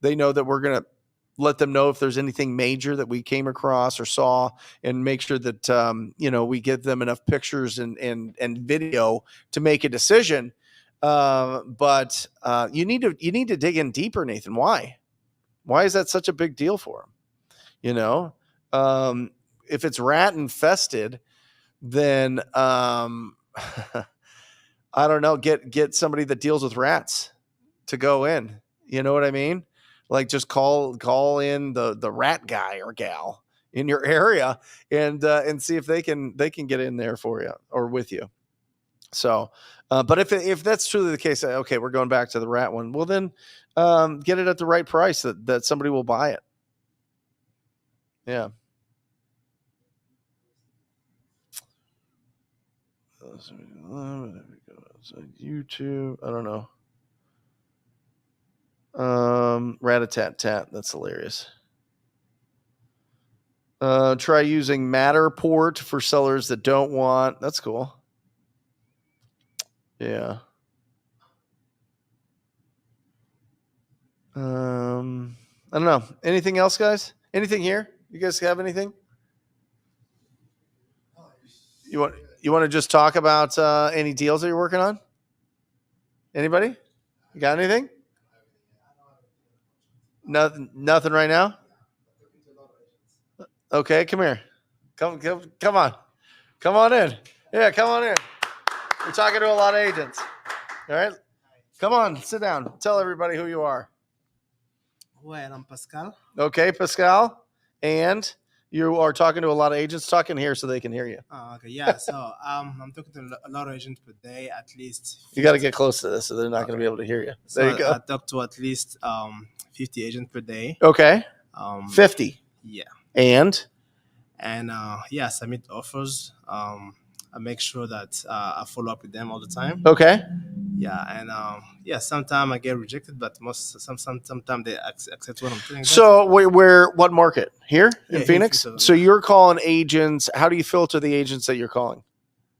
They know that we're going to let them know if there's anything major that we came across or saw, and make sure that, we give them enough pictures and video to make a decision. But you need to dig in deeper, Nathan. Why is that such a big deal for them? If it's rat infested, then I don't know, get somebody that deals with rats to go in. You know what I mean? Like just call in the rat guy or gal in your area and see if they can get in there for you or with you. So But if that's truly the case, okay, we're going back to the rat one. Well, then get it at the right price that somebody will buy it. Yeah. YouTube. I don't know. Rat-a-tat-tat. That's hilarious. Try using Matterport for sellers that don't want. That's cool. Yeah. I don't know. Anything else, guys? Anything here? You guys have anything? You want to just talk about any deals that you're working on? Anybody? You got anything? Nothing right now. Okay, come here. Come on. Come on in. Yeah, come on in. We're talking to a lot of agents. All right. Come on, sit down. Tell everybody who you are. Well, I'm Pascal. Okay, Pascal. And you are talking to a lot of agents. Talk in here so they can hear you. Okay, yeah. So I'm talking to a lot of agents per day, at least. You got to get close to this so they're not going to be able to hear you. So There you go. I talk to at least 50 agents per day. Okay. 50. Yeah. And I submit offers. I make sure that I follow up with them all the time. okay. Yeah, and sometimes I get rejected, but sometimes they accept what I'm telling them. So what market? Here Yeah, in here Phoenix? in Phoenix. So you're calling agents. How do you filter the agents that you're calling?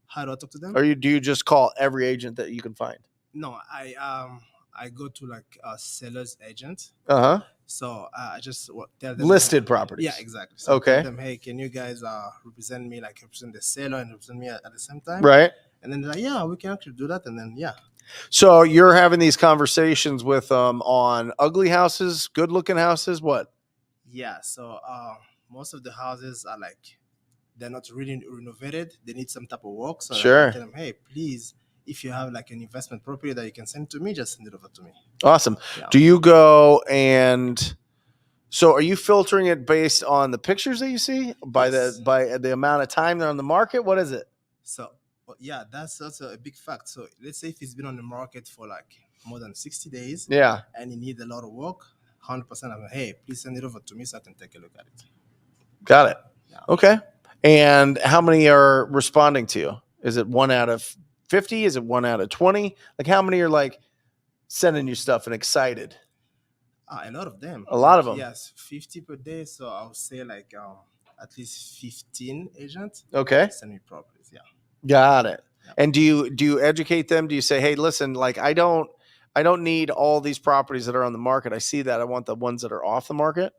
How do I talk to them? Or do you just call every agent that you can find? No, I go to like a seller's agent. Uh-huh. So I just tell them Listed properties. Yeah, exactly. So Okay. tell them, hey, can you guys represent me, like represent the seller and represent me at the same time? Right. And then they're like, yeah, we can actually do that. And then So you're having these conversations with on ugly houses, good looking houses, what? yeah. So most of the houses are like they're not really renovated. They need some type of work. So Sure. I tell them, hey, please, if you have like an investment property that you can send to me, just send it over to me. Awesome. Yeah. Do you go and so are you filtering it based on the pictures that you see by Yes. by the amount of time they're on the market? What is it? So yeah, that's also a big fact. So let's say if it's been on the market for like more than 60 days Yeah. and you need a lot of work, 100% I'm like, hey, please send it over to me so I can take a look at it. Got it. Yeah. Okay. And how many are responding to you? Is it 1 out of 50? Is it 1 out of 20? Like how many are like sending you stuff and excited? A lot of them. A lot of them. Yes, 50 per day. So I would say like at least 15 agents Okay. send me properties. Yeah. Got it. Yeah. And do you educate them? Do you say, hey, listen, like I don't need all these properties that are on the market. I see that. I want the ones that are off the market.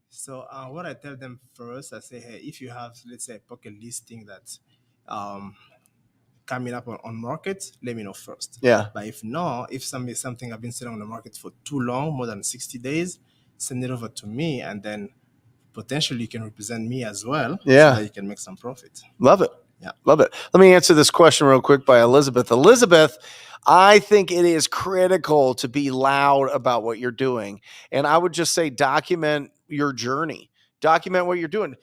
So what I tell them first, I say, hey, if you have, let's say, a pocket listing that's coming up on market, let me know first. Yeah. But if something I've been sitting on the market for too long, more than 60 days, send it over to me, and then potentially you can represent me as well. Yeah. So that you can make some profit. Love it. Yeah. Love it. Let me answer this question real quick by Elizabeth. Elizabeth, I think it is critical to be loud about what you're doing. And I would just say document your journey. Document what you're doing.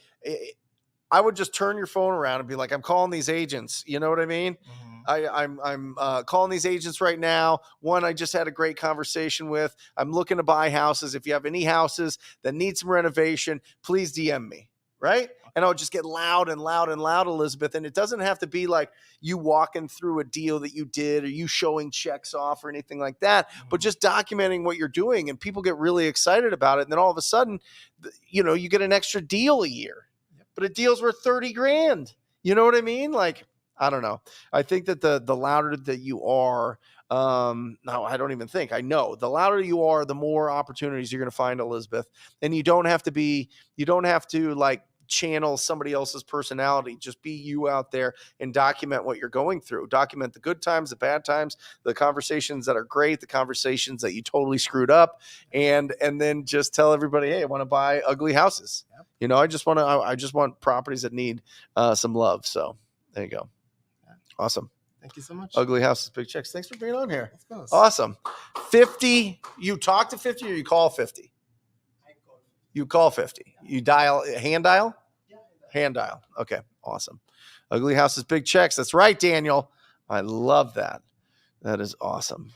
I would just turn your phone around and be like, I'm calling these agents. You know what I mean? Mm-hmm. I'm calling these agents right now. One I just had a great conversation with. I'm looking to buy houses. If you have any houses that need some renovation, please DM me. Right. And I'll just get loud and loud and loud, Elizabeth. And it doesn't have to be like you walking through a deal that you did or you showing checks off or anything like that, but just documenting what you're doing, and people get really excited about it. And then all of a sudden, you get an extra deal a year, but a deal's worth 30 grand. You know what I mean? Like, I don't know. I think that the louder that you are, no, I don't even think. I know the louder you are, the more opportunities you're going to find, Elizabeth. And you don't have to like channel somebody else's personality. Just be you out there and document what you're going through. Document the good times, the bad times, the conversations that are great, the conversations that you totally screwed up, and then just tell everybody, hey, I want to buy ugly houses. Yep. I just want properties that need some love. So there you go. Awesome. Thank you so much. Ugly houses, big checks. Thanks for being on here. Of course. Awesome. 50. You talk to 50 or you call 50? You call 50. You hand dial? Yeah. Hand dial. Okay. Awesome. Ugly houses, big checks. That's right, Daniel. I love that. That is awesome.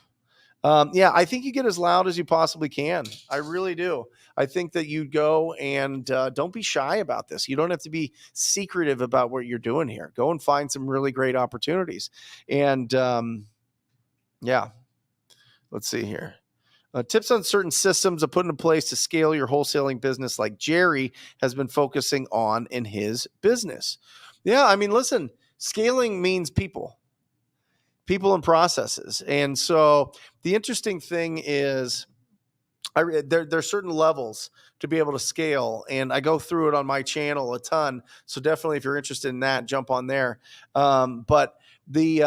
Yeah, I think you get as loud as you possibly can. I really do. I think that you go and don't be shy about this. You don't have to be secretive about what you're doing here. Go and find some really great opportunities. And yeah, let's see here. Tips on certain systems to put into place to scale your wholesaling business, like Jerry has been focusing on in his business. Yeah, I mean, listen, scaling means people and processes. And so the interesting thing is there's certain levels to be able to scale, and I go through it on my channel a ton. So definitely, if you're interested in that, jump on there. But there's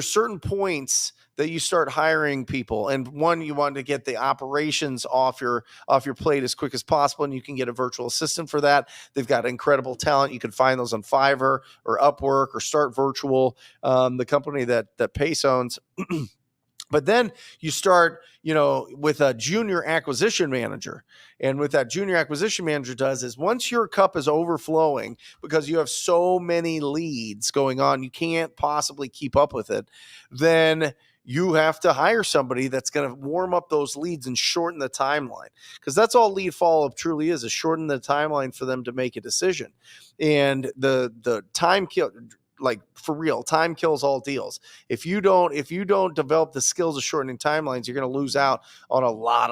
certain points that you start hiring people, and one, you want to get the operations off your plate as quick as possible, and you can get a virtual assistant for that. They've got incredible talent. You can find those on Fiverr or Upwork or Start Virtual, the company that Pace owns. But then you start, with a junior acquisition manager. And what that junior acquisition manager does is, once your cup is overflowing because you have so many leads going on, you can't possibly keep up with it, then you have to hire somebody that's going to warm up those leads and shorten the timeline. Because that's all lead follow-up truly is shorten the timeline for them to make a decision. And the time kill, like, for real, time kills all deals. If you don't develop the skills of shortening timelines, you're going to lose out on a lot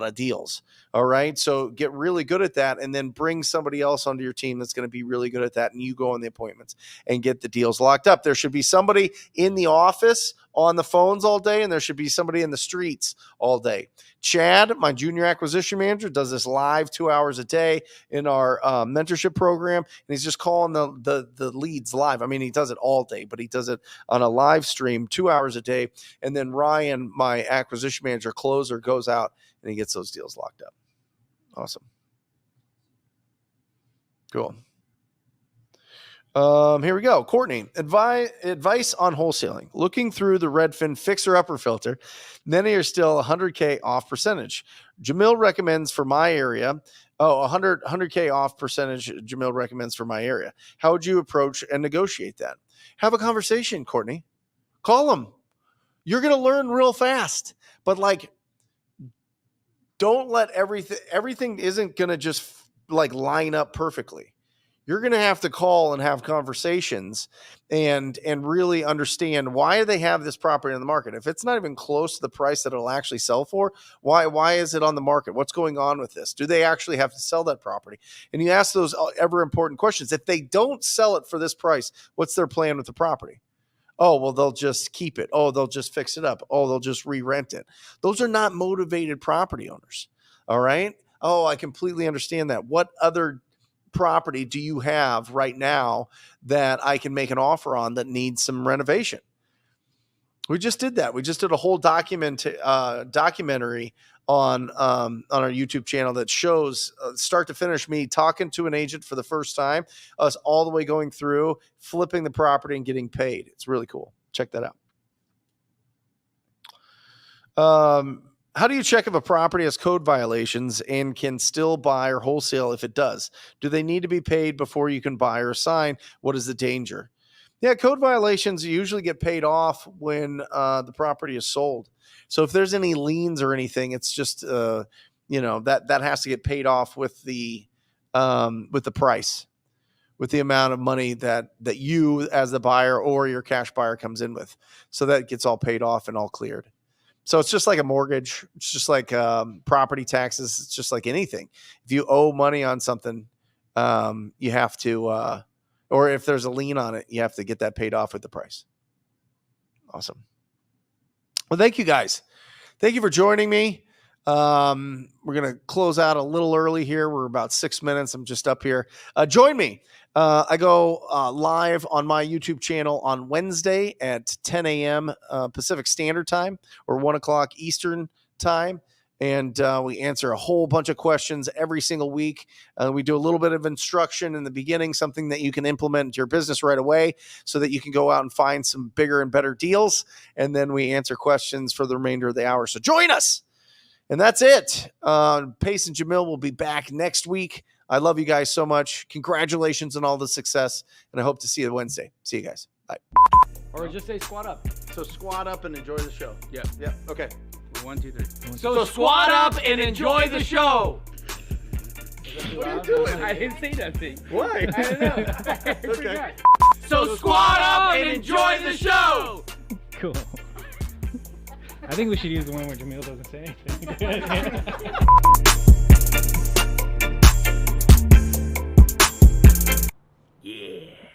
of deals. All right. So get really good at that, and then bring somebody else onto your team that's going to be really good at that. And you go on the appointments and get the deals locked up. There should be somebody in the office on the phones all day, and there should be somebody in the streets all day. Chad, my junior acquisition manager, does this live 2 hours a day in our mentorship program, and he's just calling the leads live. I mean, he does it all day, but he does it on a live stream 2 hours a day. And then Ryan, my acquisition manager closer, goes out and he gets those deals locked up. Awesome. Cool. Here we go. Courtney, advice on wholesaling. Looking through the Redfin fixer-upper filter, many are still 100K off percentage. Jamil recommends for my area. 100K off percentage Jamil recommends for my area. How would you approach and negotiate that? Have a conversation, Courtney. Call them. You're going to learn real fast. But, don't let everything isn't going to just line up perfectly. You're going to have to call and have conversations and really understand why they have this property on the market. If it's not even close to the price that it'll actually sell for, why is it on the market? What's going on with this? Do they actually have to sell that property? And you ask those ever important questions. If they don't sell it for this price, what's their plan with the property? Oh, well, they'll just keep it. Oh, they'll just fix it up. Oh, they'll just re-rent it. Those are not motivated property owners. All right. Oh, I completely understand that. What other property do you have right now that I can make an offer on that needs some renovation? We just did that. We just did a whole documentary on our YouTube channel that shows start to finish me talking to an agent for the first time, us all the way going through, flipping the property and getting paid. It's really cool. Check that out. How do you check if a property has code violations and can still buy or wholesale if it does? Do they need to be paid before you can buy or sign? What is the danger? Yeah, code violations usually get paid off when the property is sold. So if there's any liens or anything, it's just that has to get paid off with the price, with the amount of money that you as the buyer or your cash buyer comes in with. So that gets all paid off and all cleared. So it's just like a mortgage. It's just like property taxes. It's just like anything. If you owe money on something, you have to, or if there's a lien on it, you have to get that paid off with the price. Awesome. Well, thank you guys. Thank you for joining me. We're going to close out a little early here. We're about 6 minutes. I'm just up here. Join me. I go live on my YouTube channel on Wednesday at 10 a.m. Pacific Standard Time or 1 o'clock Eastern Time. And we answer a whole bunch of questions every single week. We do a little bit of instruction in the beginning, something that you can implement into your business right away so that you can go out and find some bigger and better deals. And then we answer questions for the remainder of the hour. So join us. And that's it. Pace and Jamil will be back next week. I love you guys so much. Congratulations on all the success. And I hope to see you Wednesday. See you guys. Bye. Or just say squat up. So squat up and enjoy the show. Yep. Yep. Okay. 1, 2, 3. So squat up and enjoy the show. What are you doing? I didn't say nothing. Why? I don't know. Okay. So squat up and enjoy the show. Cool. I think we should use the one where Jamil doesn't say anything.